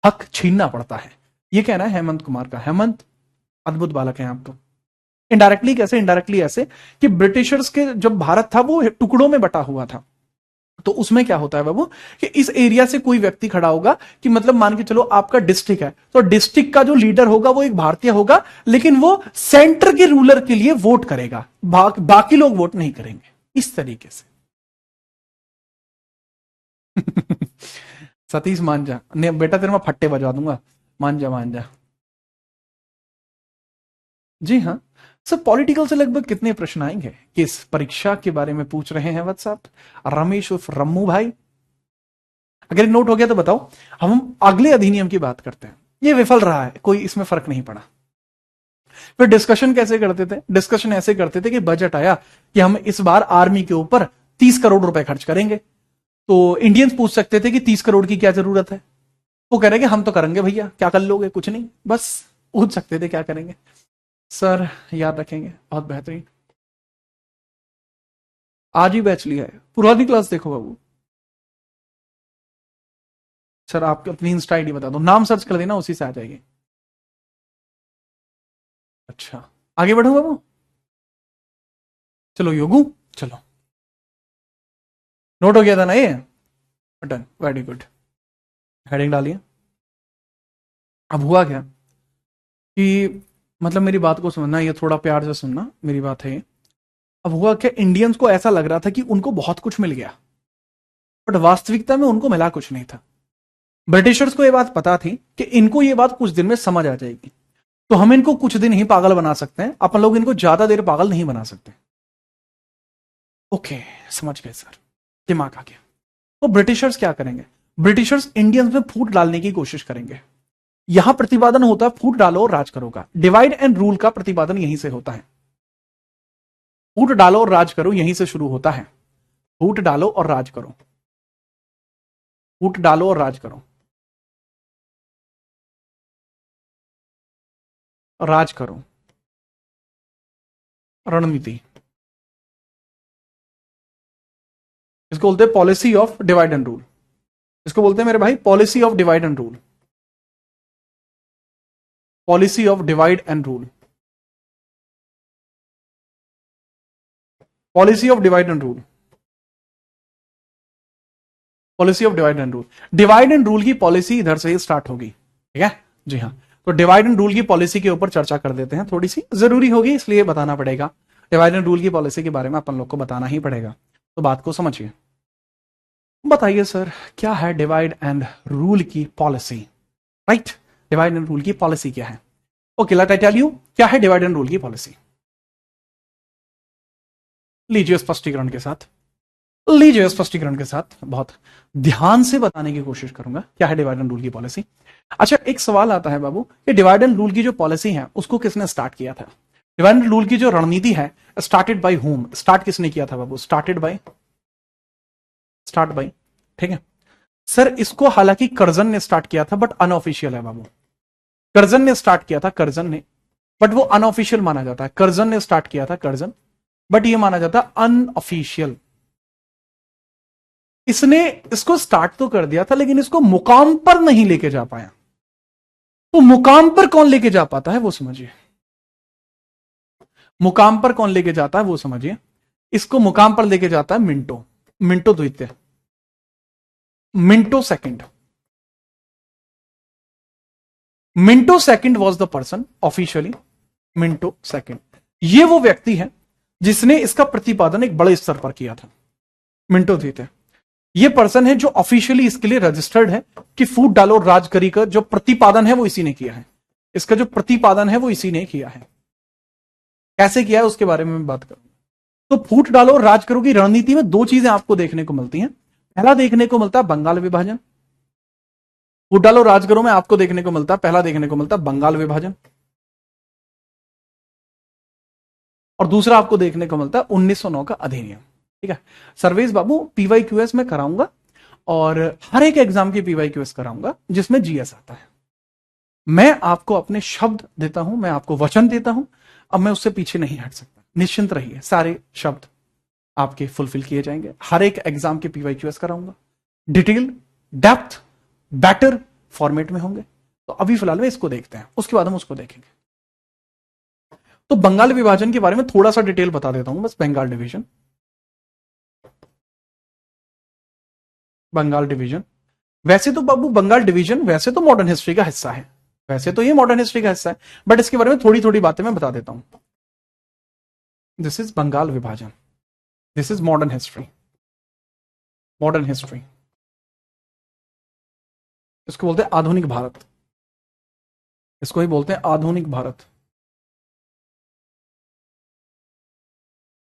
हक छीनना पड़ता है। यह कहना है हेमंत कुमार का। हेमंत अद्भुत बालक है आप तो। इनडायरेक्टली कैसे? इनडायरेक्टली ऐसे कि ब्रिटिशर्स के जब भारत था वो टुकड़ों में बटा हुआ था, तो उसमें क्या होता है बाबू कि इस एरिया से कोई व्यक्ति खड़ा होगा कि मतलब मान के चलो आपका डिस्ट्रिक्ट है, तो डिस्ट्रिक्ट का जो लीडर होगा वो एक भारतीय होगा, लेकिन वो सेंटर के रूलर के लिए वोट करेगा, बाकी लोग वोट नहीं करेंगे। इस तरीके से सतीश मान जा, नहीं बेटा तेरे मैं फट्टे बजवा दूंगा, मान जा मान जा। जी हाँ सर, पॉलिटिकल से लगभग कितने प्रश्न आएंगे? किस परीक्षा के बारे में पूछ रहे हैं व्हाट्सएप? रमेश उर्फ रम्मू भाई, अगर नोट हो गया तो बताओ। हम अगले अधिनियम की बात करते हैं। ये विफल रहा है, कोई इसमें फर्क नहीं पड़ा। फिर डिस्कशन कैसे करते थे? डिस्कशन ऐसे करते थे कि बजट आया कि हम इस बार आर्मी के ऊपर 30 करोड़ रुपए खर्च करेंगे, तो इंडियंस पूछ सकते थे कि 30 करोड़ की क्या जरूरत है। वो कह रहे कि हम तो करेंगे भैया, क्या कर लोगे? कुछ नहीं, बस पूछ सकते थे क्या करेंगे। सर याद रखेंगे, बहुत बेहतरीन। आज ही बैच लिया है, पुरानी क्लास देखो बाबू। सर आप अपनी इंस्टा आईडी बता दो, नाम सर्च कर देना, उसी से आ जाएगी। अच्छा, आगे बढ़ो बाबू। चलो योगू, चलो नोट हो गया था ना ये? Done, very good. हेडिंग डालिए। अब हुआ क्या कि मतलब मेरी बात को समझना, ये थोड़ा प्यार से सुनना, मेरी बात है ये। अब हुआ क्या, इंडियंस को ऐसा लग रहा था कि उनको बहुत कुछ मिल गया, बट वास्तविकता में उनको मिला कुछ नहीं था। ब्रिटिशर्स को यह बात पता थी कि इनको ये बात कुछ दिन में समझ आ जाएगी, तो हम इनको कुछ दिन ही पागल बना सकते हैं, अपन लोग इनको ज्यादा देर पागल नहीं बना सकते। ओके, समझ गए सर, दिमाग आ गया। तो ब्रिटिशर्स क्या करेंगे? ब्रिटिशर्स इंडियंस में फूट डालने की कोशिश करेंगे। यहां प्रतिपादन होता है फूट डालो और राज करो का, डिवाइड एंड रूल का प्रतिपादन यहीं से होता है। फूट डालो और राज करो यहीं से शुरू होता है। फूट डालो और राज करो, फूट डालो और राज करो, राज करो, रणनीति, इसको बोलते हैं policy of divide and rule. इसको बोलते हैं मेरे भाई policy of divide and rule, policy of divide and rule, policy of divide and rule, policy of divide and rule. Divide and rule की पॉलिसी इधर से ही स्टार्ट होगी, ठीक है जी हाँ। तो डिवाइड एंड रूल की पॉलिसी के ऊपर चर्चा कर देते हैं, थोड़ी सी जरूरी होगी इसलिए बताना पड़ेगा। डिवाइड एंड रूल की पॉलिसी के बारे में अपन लोग को बताना ही पड़ेगा, तो बात को समझिए। बताइए सर क्या है डिवाइड एंड रूल की policy, right? Divide and rule की पॉलिसी क्या है? Okay, let I tell you क्या है डिवाइड एंड रूल की पॉलिसी। लीजिए स्पष्टीकरण के साथ, लीजिए स्पष्टीकरण के साथ बहुत ध्यान से बताने की कोशिश करूंगा क्या है डिवाइड एंड रूल की पॉलिसी। अच्छा, एक सवाल आता है बाबू कि डिवाइड एंड रूल की जो पॉलिसी है उसको किसने स्टार्ट किया था? डिवाइड एंड रूल की जो रणनीति है स्टार्टेड बाय होम, स्टार्ट किसने किया था बाबू? स्टार्टेड बाय, स्टार्ट बाय, ठीक है सर। इसको हालांकि कर्जन ने स्टार्ट किया था बट अनऑफिशियल है बाबू। कर्जन ने स्टार्ट किया था, कर्जन ने, बट वो अनऑफिशियल माना जाता है। कर्जन ने स्टार्ट किया था, कर्जन, बट ये माना जाता है अनऑफिशियल। इसने इसको स्टार्ट तो कर दिया था लेकिन इसको मुकाम पर नहीं लेके जा पाया। तो मुकाम पर कौन लेके जा पाता है वो समझिए, मुकाम पर कौन लेके जाता है वो समझिए। इसको मुकाम पर लेके जाता है मिंटो, मिंटो द्वितीय, Minto second. Minto second was the person officially, Minto second ये वो व्यक्ति है जिसने इसका प्रतिपादन एक बड़े स्तर पर किया था। मिंटो द्वितीय ये पर्सन है जो ऑफिशियली इसके लिए रजिस्टर्ड है कि फूट डालो राज करी का जो प्रतिपादन है वो इसी ने किया है। इसका जो प्रतिपादन है वो इसी ने किया है। कैसे किया है उसके बारे में मैं बात करूंगा। तो फूट डालो राज करो की रणनीति में दो चीजें आपको देखने को मिलती हैं। पहला देखने को मिलता है बंगाल विभाजन। फूट डालो राज करो में आपको देखने को मिलता है, पहला देखने को मिलता है बंगाल विभाजन, और दूसरा आपको देखने को मिलता है 1909 का अधिनियम, ठीक है। सर्वेश बाबू पीवाईक्यूएस में कराऊंगा और हर एक एग्जाम की पीवाईक्यूएस कराऊंगा जिसमें जीएस आता है। मैं आपको अपने शब्द देता हूं, मैं आपको वचन देता हूं, अब मैं उससे पीछे नहीं हट सकता। निश्चिंत रहिए, सारे शब्द आपके फुलफिल किए जाएंगे। हर एक एग्जाम के पीवाईक्यूएस कराऊंगा, डिटेल, डेप्थ, बेटर फॉर्मेट में होंगे। तो अभी फिलहाल में इसको देखते हैं, उसके बाद हम उसको देखेंगे। तो बंगाल विभाजन के बारे में थोड़ा सा डिटेल बता देता हूं बस। बंगाल डिवीजन, बंगाल डिवीजन, वैसे तो बाबू बंगाल डिवीजन वैसे तो मॉडर्न हिस्ट्री का हिस्सा है, वैसे तो ये मॉडर्न हिस्ट्री का हिस्सा है, बट इसके बारे में थोड़ी थोड़ी बातें मैं बता देता हूं। दिस इज बंगाल विभाजन, this is modern history, modern history. इसको बोलते हैं आधुनिक भारत, इसको ही बोलते हैं आधुनिक भारत।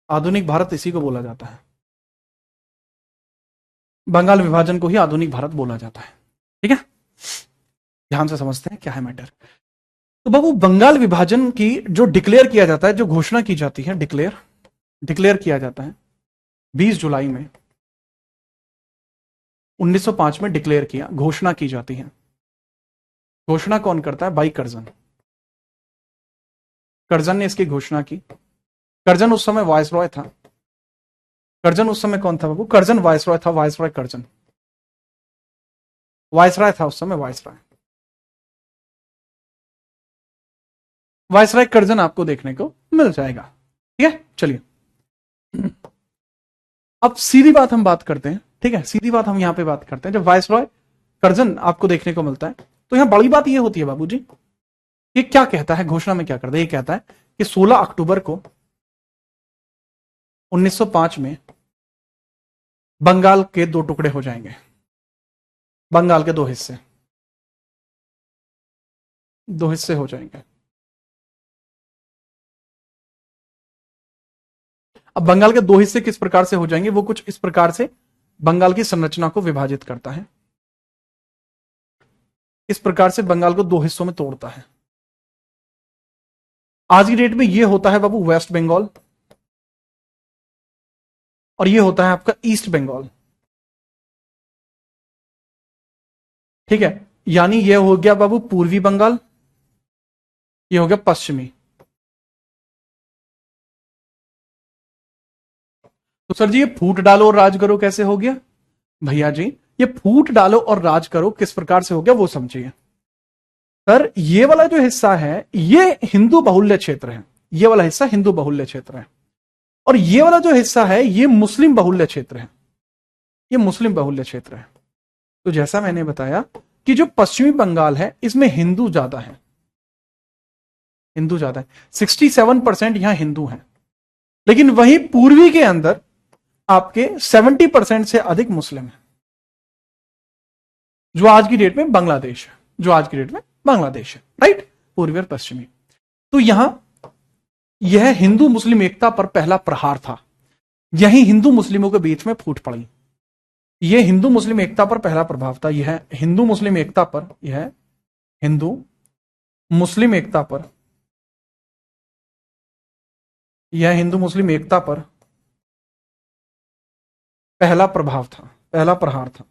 आधुनिक भारत इसी को बोला जाता है, बंगाल विभाजन को ही आधुनिक भारत बोला जाता है, ठीक है। ध्यान से समझते हैं क्या है मैटर। तो बाबू बंगाल विभाजन की जो डिक्लेयर किया जाता है, जो घोषणा की जाती है, डिक्लेयर, डिक्लेयर किया जाता है 20 जुलाई में 1905 में डिक्लेयर किया, घोषणा की जाती है। घोषणा कौन करता है? By Curzon. कर्जन ने इसकी घोषणा की। कर्जन उस समय वायसरॉय था। कर्जन उस समय कौन था बाबू? कर्जन वायसरॉय था, वायसरॉय कर्जन, वायसरॉय था उस समय, वायसरॉय। वायसरॉय कर्जन आपको देखने को मिल जाएगा, ठीक है। चलिए अब सीधी बात हम बात करते हैं, ठीक है, सीधी बात हम यहां पे बात करते हैं। जब वायसरॉय कर्जन आपको देखने को मिलता है तो यहां बड़ी बात यह होती है बाबूजी, ये क्या कहता है, घोषणा में क्या करता है? ये कहता है कि 16 अक्टूबर को 1905 में बंगाल के दो टुकड़े हो जाएंगे, बंगाल के दो हिस्से, दो हिस्से हो जाएंगे। अब बंगाल के दो हिस्से किस प्रकार से हो जाएंगे? वो कुछ इस प्रकार से बंगाल की संरचना को विभाजित करता है, इस प्रकार से बंगाल को दो हिस्सों में तोड़ता है। आज की डेट में ये होता है बाबू वेस्ट बंगाल, और ये होता है आपका ईस्ट बंगाल। ठीक है, यानी ये हो गया बाबू पूर्वी बंगाल, ये हो गया पश्चिमी। तो सर जी ये फूट डालो और राज करो कैसे हो गया? भैया जी ये फूट डालो और राज करो किस प्रकार से हो गया वो समझिए। सर ये वाला जो हिस्सा है ये हिंदू बाहुल्य क्षेत्र है, ये वाला हिस्सा हिंदू बाहुल्य क्षेत्र है, और ये वाला जो हिस्सा है ये मुस्लिम बाहुल्य क्षेत्र है, ये मुस्लिम बाहुल्य क्षेत्र है। तो जैसा मैंने बताया कि जो पश्चिमी बंगाल है इसमें हिंदू ज्यादा है, हिंदू ज्यादा है, 67% यहां हिंदू हैं, लेकिन वहीं पूर्वी के अंदर आपके 70% से अधिक मुस्लिम है, जो आज की डेट में बांग्लादेश है, जो आज की डेट में बांग्लादेश है, राइट, पूर्वी और पश्चिमी। तो यहां यह हिंदू मुस्लिम एकता पर पहला प्रहार था, यही हिंदू मुस्लिमों के बीच में फूट पड़ी, यह हिंदू मुस्लिम एकता पर पहला प्रभाव था, यह हिंदू मुस्लिम एकता पर, यह हिंदू मुस्लिम एकता पर, यह हिंदू मुस्लिम एकता पर पहला प्रभाव था, पहला प्रहार था।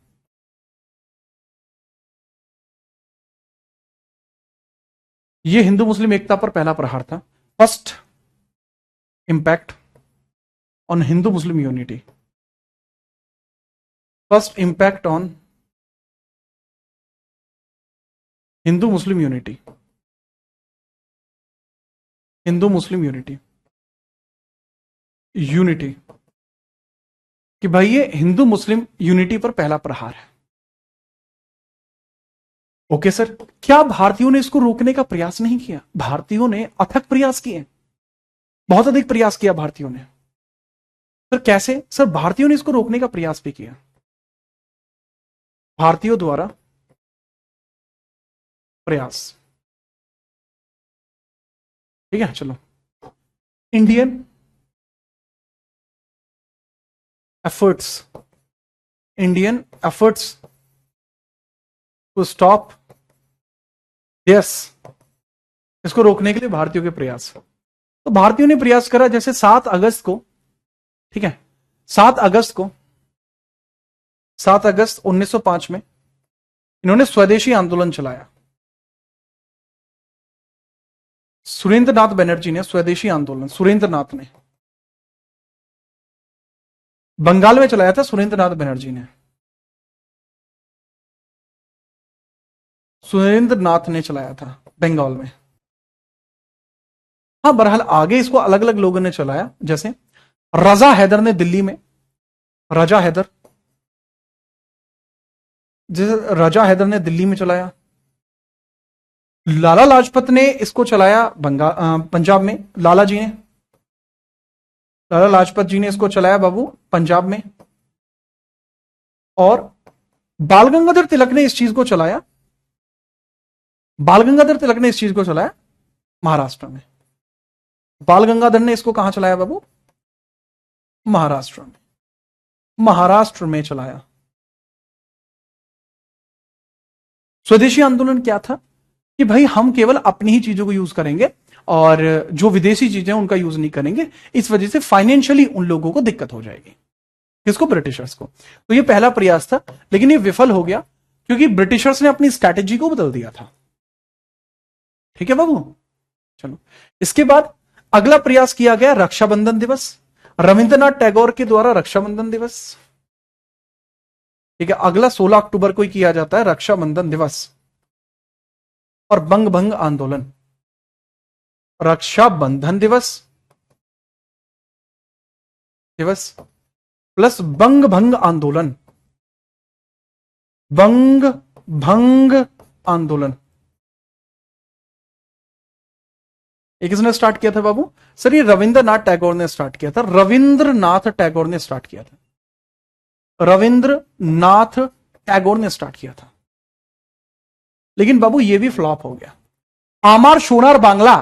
यह हिंदू मुस्लिम एकता पर पहला प्रहार था, first impact on Hindu Muslim unity, first impact on Hindu Muslim unity, Hindu Muslim unity, unity, कि भाई ये हिंदू मुस्लिम यूनिटी पर पहला प्रहार है। ओके सर, क्या भारतीयों ने इसको रोकने का प्रयास नहीं किया? भारतीयों ने अथक प्रयास किए, बहुत अधिक प्रयास किया भारतीयों ने। सर कैसे? सर भारतीयों ने इसको रोकने का प्रयास भी किया, भारतीयों द्वारा प्रयास। ठीक है, चलो, Indian efforts, Indian efforts to stop yes, इसको रोकने के लिए भारतीयों के प्रयास। तो भारतीयों ने प्रयास करा, जैसे 7 अगस्त को, ठीक है, 7 अगस्त को, 7 अगस्त 1905 में इन्होंने स्वदेशी आंदोलन चलाया, सुरेंद्र नाथ बनर्जी ने स्वदेशी आंदोलन, सुरेंद्र नाथ ने बंगाल में चलाया था, सुरेंद्र नाथ बनर्जी ने, सुरेंद्र नाथ ने चलाया था बंगाल में। हाँ बहरहाल आगे इसको अलग अलग लोगों ने चलाया, जैसे रजा हैदर ने दिल्ली में, रजा हैदर, जैसे रजा हैदर ने दिल्ली में चलाया, लाला लाजपत ने इसको चलाया पंजाब में, लाला जी ने, लाला लाजपत जी ने इसको चलाया बाबू पंजाब में, और बाल गंगाधर तिलक ने इस चीज को चलाया, बाल गंगाधर तिलक ने इस चीज को चलाया महाराष्ट्र में। बाल गंगाधर ने इसको कहां चलाया बाबू? महाराष्ट्र में, महाराष्ट्र में चलाया। स्वदेशी आंदोलन क्या था कि भाई हम केवल अपनी ही चीजों को यूज करेंगे और जो विदेशी चीजें उनका यूज नहीं करेंगे, इस वजह से फाइनेंशियली उन लोगों को दिक्कत हो जाएगी। किसको? ब्रिटिशर्स को। तो ये पहला प्रयास था, लेकिन ये विफल हो गया क्योंकि ब्रिटिशर्स ने अपनी स्ट्रैटेजी को बदल दिया था। ठीक है बाबू, चलो इसके बाद अगला प्रयास किया गया रक्षाबंधन दिवस, रविंद्रनाथ टैगोर के द्वारा रक्षाबंधन दिवस। ठीक है, अगला 16 अक्टूबर को ही किया जाता है रक्षाबंधन दिवस। और बंग भंग आंदोलन, रक्षाबंधन दिवस प्लस बंग भंग आंदोलन, बंग भंग आंदोलन। ये किसने स्टार्ट किया था बाबू? सर ये रविंद्रनाथ टैगोर ने स्टार्ट किया था, रविंद्रनाथ टैगोर ने स्टार्ट किया था, रविंद्रनाथ टैगोर ने स्टार्ट किया था। लेकिन बाबू ये भी फ्लॉप हो गया। आमार सोनार बांग्ला,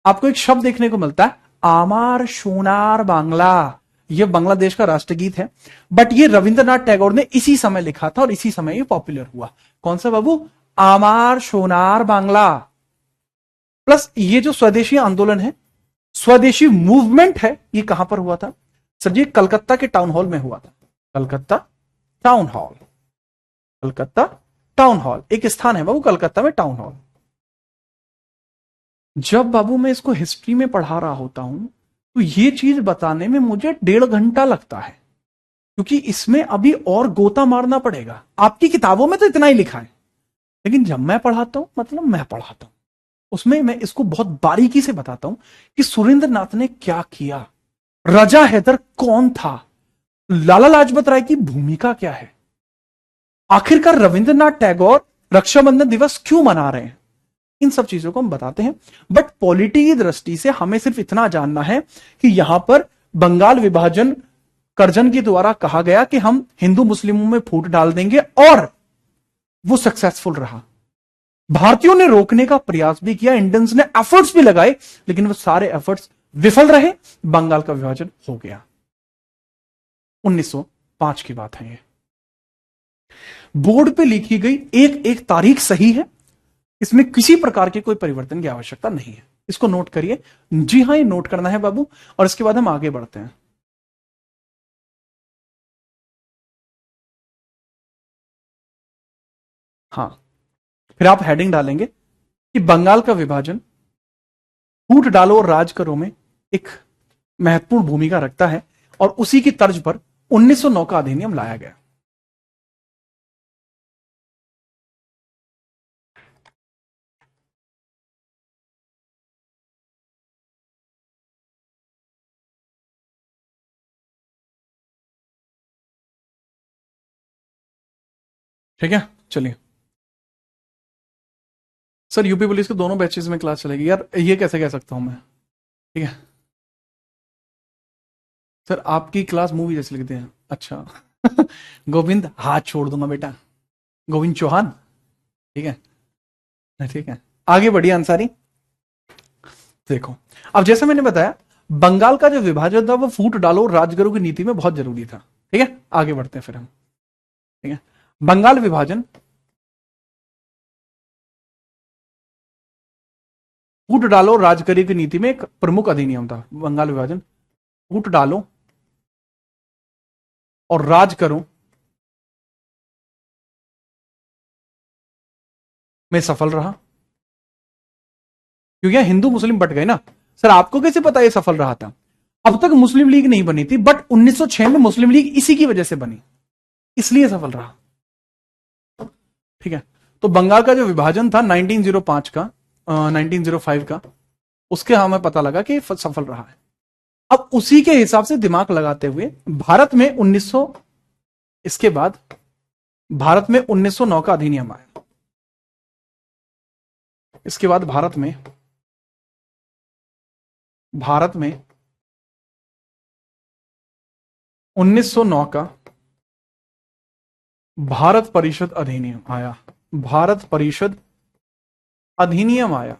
आपको एक शब्द देखने को मिलता है आमार सोनार बांग्ला, ये बांग्लादेश का राष्ट्रगीत है, बट ये रविंद्रनाथ टैगोर ने इसी समय लिखा था और इसी समय ये पॉपुलर हुआ। कौन सा बाबू? आमार सोनार बांग्ला। प्लस ये जो स्वदेशी आंदोलन है, स्वदेशी मूवमेंट है, ये कहां पर हुआ था? सर जी कलकत्ता के टाउन हॉल में हुआ था। Calcutta town hall, Calcutta town hall एक स्थान है बाबू कलकत्ता में, टाउन हॉल। जब बाबू मैं इसको हिस्ट्री में पढ़ा रहा होता हूं तो ये चीज बताने में मुझे 1.5 घंटा लगता है, क्योंकि इसमें अभी और गोता मारना पड़ेगा। आपकी किताबों में तो इतना ही लिखा है, लेकिन जब मैं पढ़ाता हूं, मतलब मैं पढ़ाता हूं, उसमें मैं इसको बहुत बारीकी से बताता हूं कि सुरेंद्र नाथ ने क्या किया, राजा हैदर कौन था, लाला लाजपत राय की भूमिका क्या है, आखिरकार रविंद्रनाथ टैगोर रक्षाबंधन दिवस क्यों मना रहे हैं, इन सब चीजों को हम बताते हैं। बट पॉलिटी की दृष्टि से हमें सिर्फ इतना जानना है कि यहां पर बंगाल विभाजन कर्जन के द्वारा कहा गया कि हम हिंदू मुस्लिमों में फूट डाल देंगे, और वो सक्सेसफुल रहा। भारतीयों ने रोकने का प्रयास भी किया, इंडियंस ने एफर्ट्स भी लगाए, लेकिन वो सारे एफर्ट्स विफल रहे, बंगाल का विभाजन हो गया। 1905 की बात है ये। बोर्ड पे लिखी गई एक एक तारीख सही है, इसमें किसी प्रकार के कोई परिवर्तन की आवश्यकता नहीं है, इसको नोट करिए। जी हां, ये नोट करना है बाबू, और इसके बाद हम आगे बढ़ते हैं। हाँ, फिर आप हेडिंग डालेंगे कि बंगाल का विभाजन फूट डालो और राज करो में एक महत्वपूर्ण भूमिका रखता है, और उसी की तर्ज पर 1909 का अधिनियम लाया गया। ठीक है, चलिए। सर यूपी पुलिस के दोनों बैचेस में क्लास चलेगी यार, ये कैसे कह सकता हूं मैं। ठीक है सर, आपकी क्लास मूवी जैसे लिखते हैं। अच्छा गोविंद, हाथ छोड़ दूंगा बेटा, गोविंद चौहान। ठीक है, ठीक है, आगे बढ़िए अंसारी। देखो, अब जैसे मैंने बताया, बंगाल का जो विभाजन था वो फूट डालो राजगुरु की नीति में बहुत जरूरी था। ठीक है, आगे बढ़ते हैं फिर हम। ठीक है, बंगाल विभाजन फूट डालो राजगुरु की नीति में एक प्रमुख अधिनियम था। बंगाल विभाजन फूट डालो और राज करो में सफल रहा, क्योंकि हिंदू मुस्लिम बट गए ना। सर आपको कैसे पता ये सफल रहा था? अब तक मुस्लिम लीग नहीं बनी थी, बट 1906 में मुस्लिम लीग इसी की वजह से बनी, इसलिए सफल रहा। ठीक है, तो बंगाल का जो विभाजन था 1905 का, 1905 का, उसके हमें पता लगा कि सफल रहा है। अब उसी के हिसाब से दिमाग लगाते हुए भारत में 1900, इसके बाद भारत में 1909 का अधिनियम आया। इसके बाद भारत में 1909 का भारत परिषद अधिनियम आया। भारत परिषद अधिनियम आया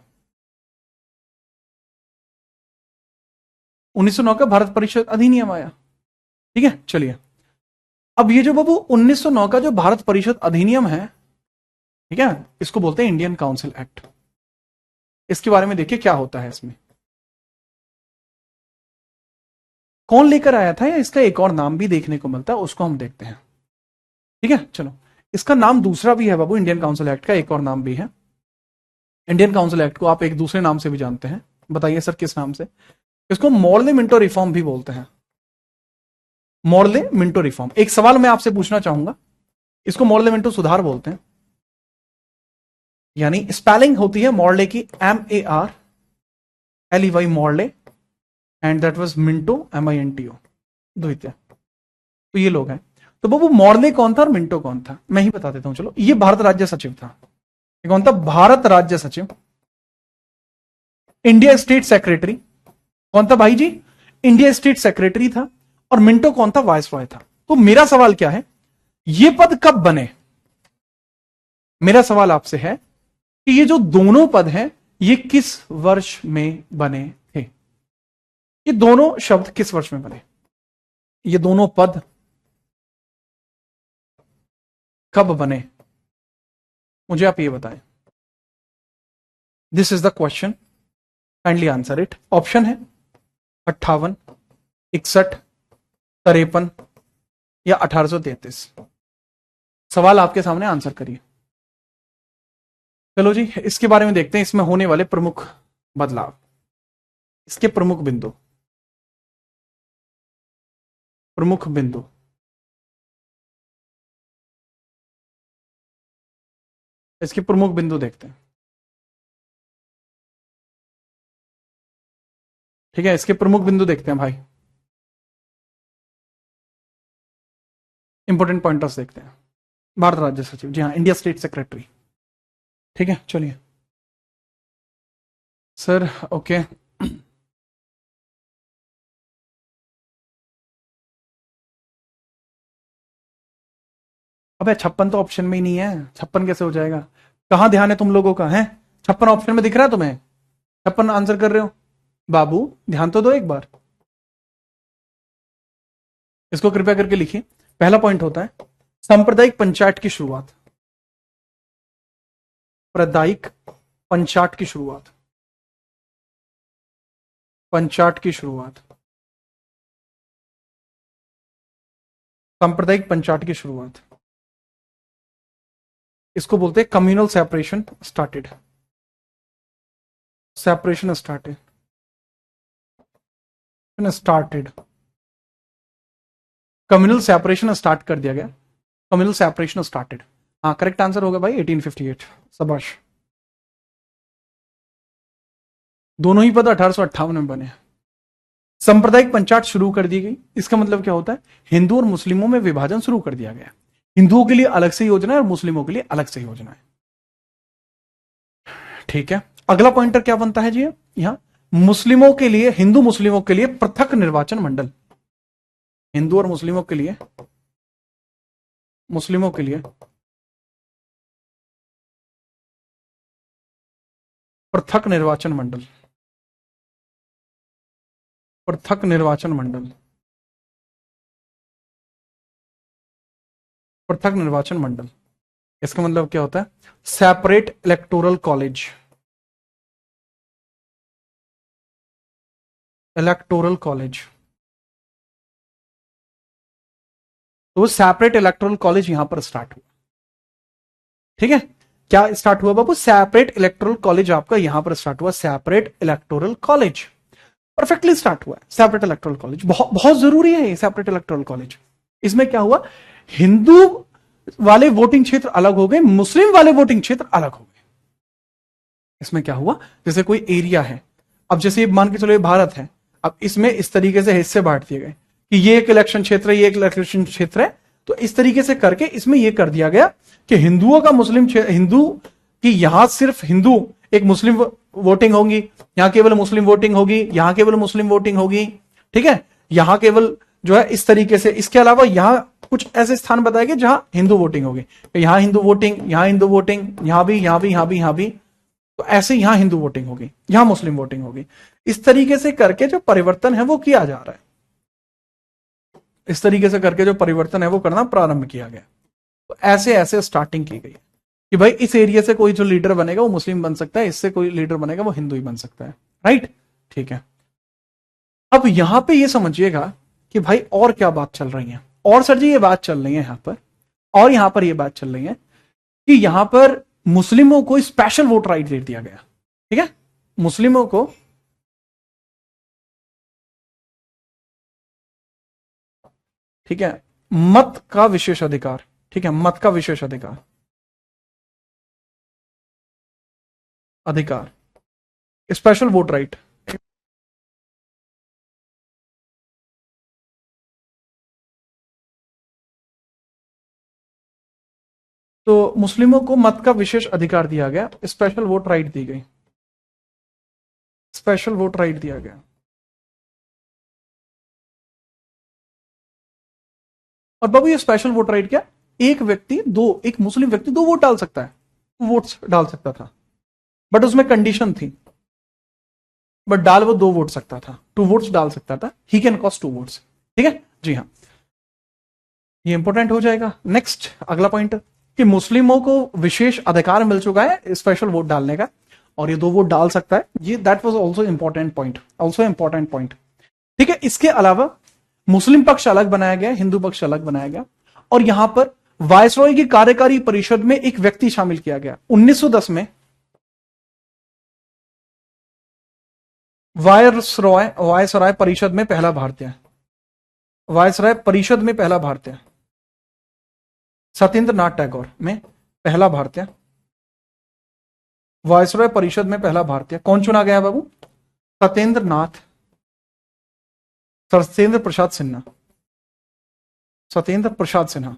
1909 का भारत परिषद अधिनियम आया। ठीक है, चलिए। अब ये जो बाबू 1909 का जो भारत परिषद अधिनियम है, ठीक है, इसको बोलते हैं इंडियन काउंसिल एक्ट। इसके बारे में देखिए क्या होता है इसमें, कौन लेकर आया था, या इसका एक और नाम भी देखने को मिलता है, उसको हम देखते हैं। ठीक है, चलो। इसका नाम दूसरा भी है बाबू, इंडियन काउंसिल एक्ट का एक और नाम भी है। इंडियन काउंसिल एक्ट को आप एक दूसरे नाम से भी जानते हैं, बताइए सर किस नाम से? इसको मॉर्ले मिंटो रिफॉर्म भी बोलते हैं। Morley Minto reform. एक सवाल मैं आपसे पूछना चाहूंगा, इसको मॉर्ले मिंटो सुधार बोलते हैं, यानी स्पेलिंग होती है मॉर्ले की MARLEY, Morley, and that was Minto MINTO, द्वितीय। तो ये लोग हैं। तो बाबू मॉर्ले कौन था और मिंटो कौन था, मैं ही बता देता हूं चलो। ये भारत राज्य सचिव था। ये कौन था? भारत राज्य सचिव। इंडिया स्टेट सेक्रेटरी कौन था भाई जी? इंडिया स्टेट सेक्रेटरी था। और मिंटो कौन था? वायसरॉय था। तो मेरा सवाल क्या है, ये पद कब बने? मेरा सवाल आपसे है कि ये जो दोनों पद हैं, ये किस वर्ष में बने थे? ये दोनों शब्द किस वर्ष में बने? ये दोनों पद कब बने? मुझे आप ये बताएं। This is the question, kindly answer it. Option है 58, 61, 53 या 1833? सवाल आपके सामने, आंसर करिए। चलो जी, इसके बारे में देखते हैं, इसमें होने वाले प्रमुख बदलाव, इसके प्रमुख बिंदु, प्रमुख बिंदु। इसके प्रमुख बिंदु देखते हैं। ठीक है, इसके प्रमुख बिंदु देखते हैं भाई, इंपॉर्टेंट पॉइंटर्स देखते हैं। भारत राज्य सचिव, जी हाँ, इंडिया स्टेट सेक्रेटरी। ठीक है, चलिए सर, ओके। अबे 56 तो ऑप्शन में ही नहीं है, 56 कैसे हो जाएगा? कहां ध्यान है तुम लोगों का, है? 56 ऑप्शन में दिख रहा है तुम्हें? 56 आंसर कर रहे हो? बाबू ध्यान तो दो एक बार, इसको कृपया करके लिखिए। पहला पॉइंट होता है सांप्रदायिक पंचायत की शुरुआत, सांप्रदायिक पंचायत की शुरुआत, पंचायत की शुरुआत, सांप्रदायिक पंचायत की शुरुआत, इसको बोलते हैं communal separation started, separation started, started, communal separation start कर दिया गया, कम्युनल सेपरेशन स्टार्टेड। हाँ, करेक्ट आंसर होगा भाई 1858, शाबाश। दोनों ही पद 1858 में बने। सांप्रदायिक पंचायत शुरू कर दी गई, इसका मतलब क्या होता है? हिंदू और मुस्लिमों में विभाजन शुरू कर दिया गया। हिंदुओं के लिए अलग से योजना है और मुस्लिमों के लिए अलग से योजना है। ठीक है, अगला पॉइंटर क्या बनता है जी यहां? मुस्लिमों के लिए, हिंदू मुस्लिमों के लिए पृथक निर्वाचन मंडल, हिंदू और मुस्लिमों के लिए, मुस्लिमों के लिए पृथक निर्वाचन मंडल, पृथक निर्वाचन मंडल, पृथक निर्वाचन मंडल। इसका मतलब क्या होता है? Separate electoral college, electoral college. तो सेपरेट इलेक्टोरल कॉलेज यहां पर स्टार्ट हुआ। ठीक है, क्या स्टार्ट हुआ बाबू? सेपरेट इलेक्टोरल कॉलेज आपका यहां पर स्टार्ट हुआ, separate electoral college. Perfectly start हुआ सेपरेट इलेक्टोरल कॉलेज, बहुत बहुत जरूरी है ये सेपरेट इलेक्टोरल कॉलेज। इसमें क्या हुआ? हिंदू वाले वोटिंग क्षेत्र अलग हो गए, मुस्लिम वाले वोटिंग क्षेत्र अलग हो गए। इसमें क्या हुआ? जैसे कोई एरिया है, अब जैसे मान के चलो ये भारत है, अब इसमें इस तरीके से हिस्से बांट दिए गए कि ये एक इलेक्शन क्षेत्र है, ये एक इलेक्शन क्षेत्र है। तो इस तरीके से करके इसमें यह कर दिया गया कि हिंदुओं का मुस्लिम, हिंदू की यहां सिर्फ हिंदू, एक मुस्लिम वोटिंग होगी, यहां केवल मुस्लिम वोटिंग होगी, यहां केवल मुस्लिम वोटिंग होगी। ठीक है, यहां केवल जो है इस तरीके से। इसके अलावा यहां कुछ ऐसे स्थान बताए गए जहां हिंदू वोटिंग होगी, यहां हिंदू वोटिंग, यहां हिंदू वोटिंग, यहां भी, यहां भी, यहां भी, यहां भी। तो ऐसे यहां हिंदू वोटिंग होगी, यहां मुस्लिम वोटिंग होगी। इस तरीके से करके जो परिवर्तन है वो किया जा रहा है, इस तरीके से करके जो परिवर्तन है वो करना प्रारंभ किया गया। तो ऐसे ऐसे स्टार्टिंग की गई कि भाई इस एरिया से कोई जो लीडर बनेगा वो मुस्लिम बन सकता है, इससे कोई लीडर बनेगा वो हिंदू ही बन सकता है। राइट, ठीक है। अब यहां पे ये समझिएगा कि भाई और क्या बात चल रही है, और सर जी ये बात चल रही है यहां पर, और यहां पर ये बात चल रही है कि यहां पर मुस्लिमों को स्पेशल वोट राइट दे दिया गया। ठीक है, मुस्लिमों को ठीक है मत का विशेष अधिकार, ठीक है, मत का विशेष अधिकार, अधिकार, स्पेशल वोट राइट। तो मुस्लिमों को मत का विशेष अधिकार दिया गया, स्पेशल वोट राइट दी गई, स्पेशल वोट राइट दिया गया। और बाबू ये स्पेशल वोट राइट क्या? एक व्यक्ति दो, एक मुस्लिम व्यक्ति दो वोट डाल सकता है, वोट्स डाल सकता था, बट उसमें कंडीशन थी, बट डाल वो दो वोट सकता था, 2 वोट्स डाल सकता था, ही कैन कॉस्ट 2 वोट्स। ठीक है जी हाँ, ये इंपॉर्टेंट हो जाएगा। नेक्स्ट अगला पॉइंट कि मुस्लिमों को विशेष अधिकार मिल चुका है स्पेशल वोट डालने का, और ये 2 वोट डाल सकता है, ये that was also important point, also important point. ठीक है, इसके अलावा मुस्लिम पक्ष अलग बनाया गया, हिंदू पक्ष अलग बनाया गया, और यहां पर वायसरॉय की कार्यकारी परिषद में एक व्यक्ति शामिल किया गया। 1910 में वायसरॉय परिषद में पहला भारतीय, वायसरॉय परिषद में पहला भारतीय सत्येंद्र नाथ टैगोर में पहला भारतीय, वायसरॉय परिषद में पहला भारतीय कौन चुना गया बाबू? सत्येंद्र प्रसाद सिन्हा, सत्येंद्र प्रसाद सिन्हा।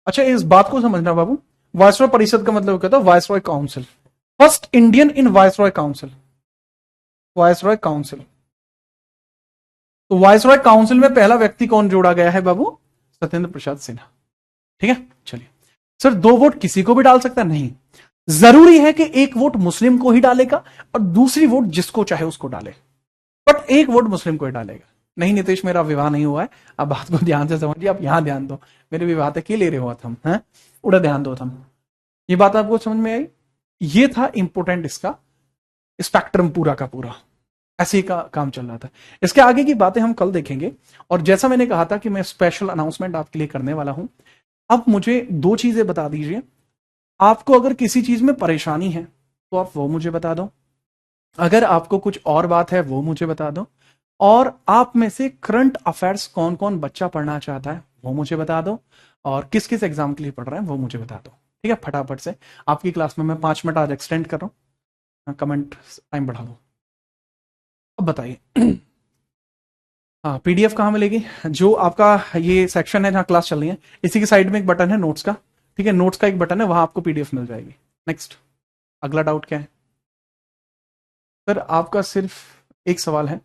अच्छा, इस बात को समझना बाबू, वायसरॉय परिषद का मतलब क्या था? Viceroy council, first Indian in viceroy council, viceroy council. तो वायसरॉय काउंसिल में पहला व्यक्ति कौन जोड़ा गया है बाबू? सत्येंद्र प्रसाद सिन्हा। ठीक है, चलिए सर, 2 वोट किसी को भी डाल सकता नहीं, जरूरी है कि एक वोट मुस्लिम को ही डालेगा और दूसरी वोट जिसको चाहे उसको डाले, बट एक वोट मुस्लिम को ही डालेगा। नहीं नितेश, मेरा विवाह नहीं हुआ है, आप बात को ध्यान से समझिए, आप यहां ध्यान दो, मेरे विवाह तक ले रहे हो तुम, हैं उड़ा ध्यान दो तुम। ये बात आपको समझ में आई? ये था इंपोर्टेंट इसका स्पेक्ट्रम पूरा का पूरा, ऐसे का काम चल रहा था। इसके आगे की बातें हम कल देखेंगे, और जैसा मैंने कहा था कि मैं स्पेशल अनाउंसमेंट आपके लिए करने वाला हूं। अब मुझे 2 चीजें बता दीजिए, आपको अगर किसी चीज में परेशानी है तो आप वो मुझे बता दो, अगर आपको कुछ और बात है वो मुझे बता दो, और आप में से करंट अफेयर्स कौन कौन बच्चा पढ़ना चाहता है वो मुझे बता दो, और किस किस एग्जाम के लिए पढ़ रहे हैं वो मुझे बता दो। ठीक है, फटाफट से। आपकी क्लास में मैं 5 मिनट आज एक्सटेंड कर रहा हूँ, कमेंट टाइम बढ़ा दो। अब बताइए हाँ, पीडीएफ कहाँ मिलेगी? जो आपका ये सेक्शन है जहाँ क्लास चल रही है, इसी के साइड में एक बटन है नोट्स का, ठीक है, नोट्स का एक बटन है, वहां आपको पीडीएफ मिल जाएगी। नेक्स्ट, अगला डाउट क्या है? सर आपका सिर्फ एक सवाल है,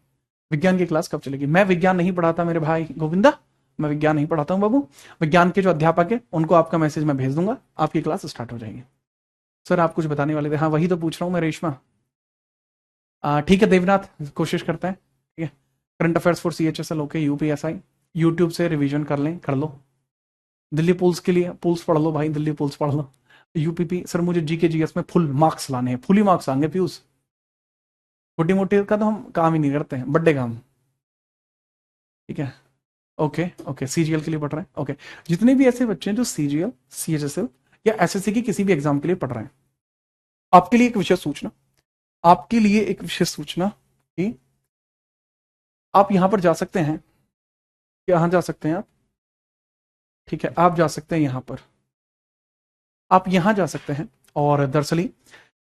विज्ञान की क्लास कब चलेगी? मैं विज्ञान नहीं पढ़ाता मेरे भाई गोविंदा, मैं विज्ञान नहीं पढ़ाता हूँ बाबू। विज्ञान के जो अध्यापक है उनको आपका मैसेज मैं भेज दूंगा, आपकी क्लास स्टार्ट हो जाएगी। सर आप कुछ बताने वाले थे? हाँ वही तो पूछ रहा हूँ मैं रेशमा। ठीक है देवनाथ, कोशिश करते हैं। ठीक है, current affairs for CHSL okay, UPSI YouTube से रिवीजन कर लें, कर लो। दिल्ली पुल्स के लिए पुल्स पढ़ लो भाई, दिल्ली पुल्स पढ़ लो। यूपीपी सर मुझे जीके जीएस में फुल मार्क्स लाने हैं, फुल ही मार्क्स आएंगे पीयूष, छोटी मोटी का तो हम काम ही नहीं करते हैं, बड्डे काम। ठीक है, ओके ओके, सीजीएल के लिए पढ़ रहे हैं, ओके। जितने भी ऐसे बच्चे हैं जो सीजीएल, CHSL या एसएससी की किसी भी एग्जाम के लिए पढ़ रहे हैं, आपके लिए एक विशेष सूचना, आपके लिए एक विशेष सूचना कि आप यहां पर जा सकते हैं, यहां जा सकते हैं आप, ठीक है, आप जा सकते हैं यहां पर, आप यहां जा सकते हैं, और दरअसली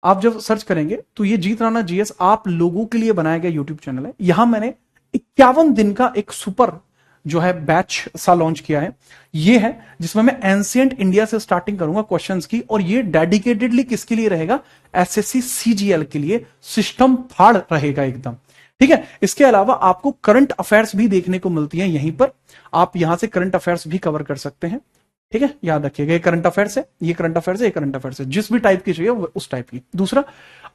आप जब सर्च करेंगे तो ये जीत राणा जीएस आप लोगों के लिए बनाया गया यूट्यूब चैनल है। यहां मैंने 51 दिन का एक सुपर जो है बैच सा लॉन्च किया है, ये है जिसमें मैं एंशिएंट इंडिया से स्टार्टिंग करूंगा क्वेश्चंस की, और ये डेडिकेटेडली किसके लिए रहेगा? एसएससी सीजीएल के लिए, सिस्टम फाड़ रहेगा एकदम। ठीक है, इसके अलावा आपको करंट अफेयर्स भी देखने को मिलती है यहीं पर, आप यहां से करंट अफेयर्स भी कवर कर सकते हैं। ठीक है, याद रखिएगा, ये करंट अफेयर्स है, ये करंट अफेयर्स है, ये करंट अफेयर्स है, जिस भी टाइप की चाहिए उस टाइप की। दूसरा,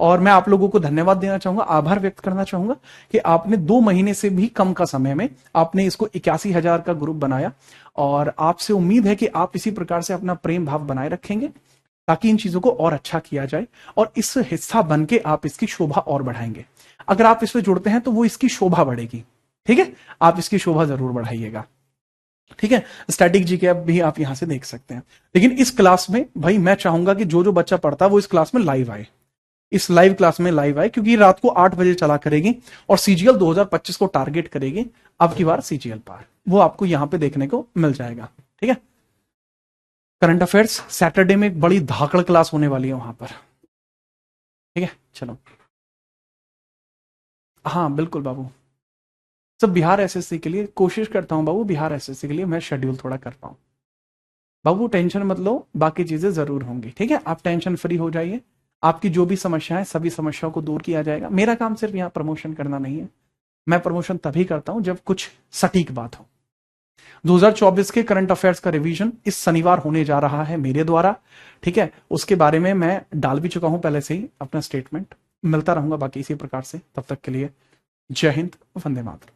और मैं आप लोगों को धन्यवाद देना चाहूंगा, आभार व्यक्त करना चाहूंगा कि आपने 2 महीने से भी कम का समय में आपने इसको 81,000 का ग्रुप बनाया, और आपसे उम्मीद है कि आप इसी प्रकार से अपना प्रेम भाव बनाए रखेंगे ताकि इन चीजों को और अच्छा किया जाए, और इस हिस्सा बन के आप इसकी शोभा और बढ़ाएंगे। अगर आप इसमें जुड़ते हैं तो वो इसकी शोभा बढ़ेगी। ठीक है, आप इसकी शोभा जरूर बढ़ाइएगा। ठीक है, स्टैटिक जीके भी आप यहां से देख सकते हैं। लेकिन इस क्लास में भाई मैं चाहूंगा कि जो जो बच्चा पढ़ता है वो इस क्लास में लाइव आए, इस लाइव क्लास में लाइव आए, क्योंकि रात को 8 बजे चला करेगी, और सीजीएल 2025 को टारगेट करेगी। अब की बार सीजीएल पार, वो आपको यहां पे देखने को मिल जाएगा। ठीक है, करंट अफेयर्स सैटरडे में एक बड़ी धाकड़ क्लास होने वाली है वहां पर। ठीक है, चलो, हाँ बिल्कुल बाबू, सब बिहार एसएससी के लिए कोशिश करता हूं बाबू, बिहार एसएससी के लिए मैं शेड्यूल थोड़ा कर पाऊं। बाबू टेंशन मत लो, बाकी चीजें जरूर होंगी। ठीक है, आप टेंशन फ्री हो जाइए, आपकी जो भी समस्याएं सभी समस्याओं को दूर किया जाएगा। मेरा काम सिर्फ यहाँ प्रमोशन करना नहीं है, मैं प्रमोशन तभी करता हूं जब कुछ सटीक बात हो। 2024 के करंट अफेयर्स का रिवीजन इस शनिवार होने जा रहा है मेरे द्वारा। ठीक है, उसके बारे में मैं डाल भी चुका हूं पहले से ही अपना स्टेटमेंट, मिलता रहूंगा बाकी इसी प्रकार से। तब तक के लिए जय हिंद, वंदे मातरम।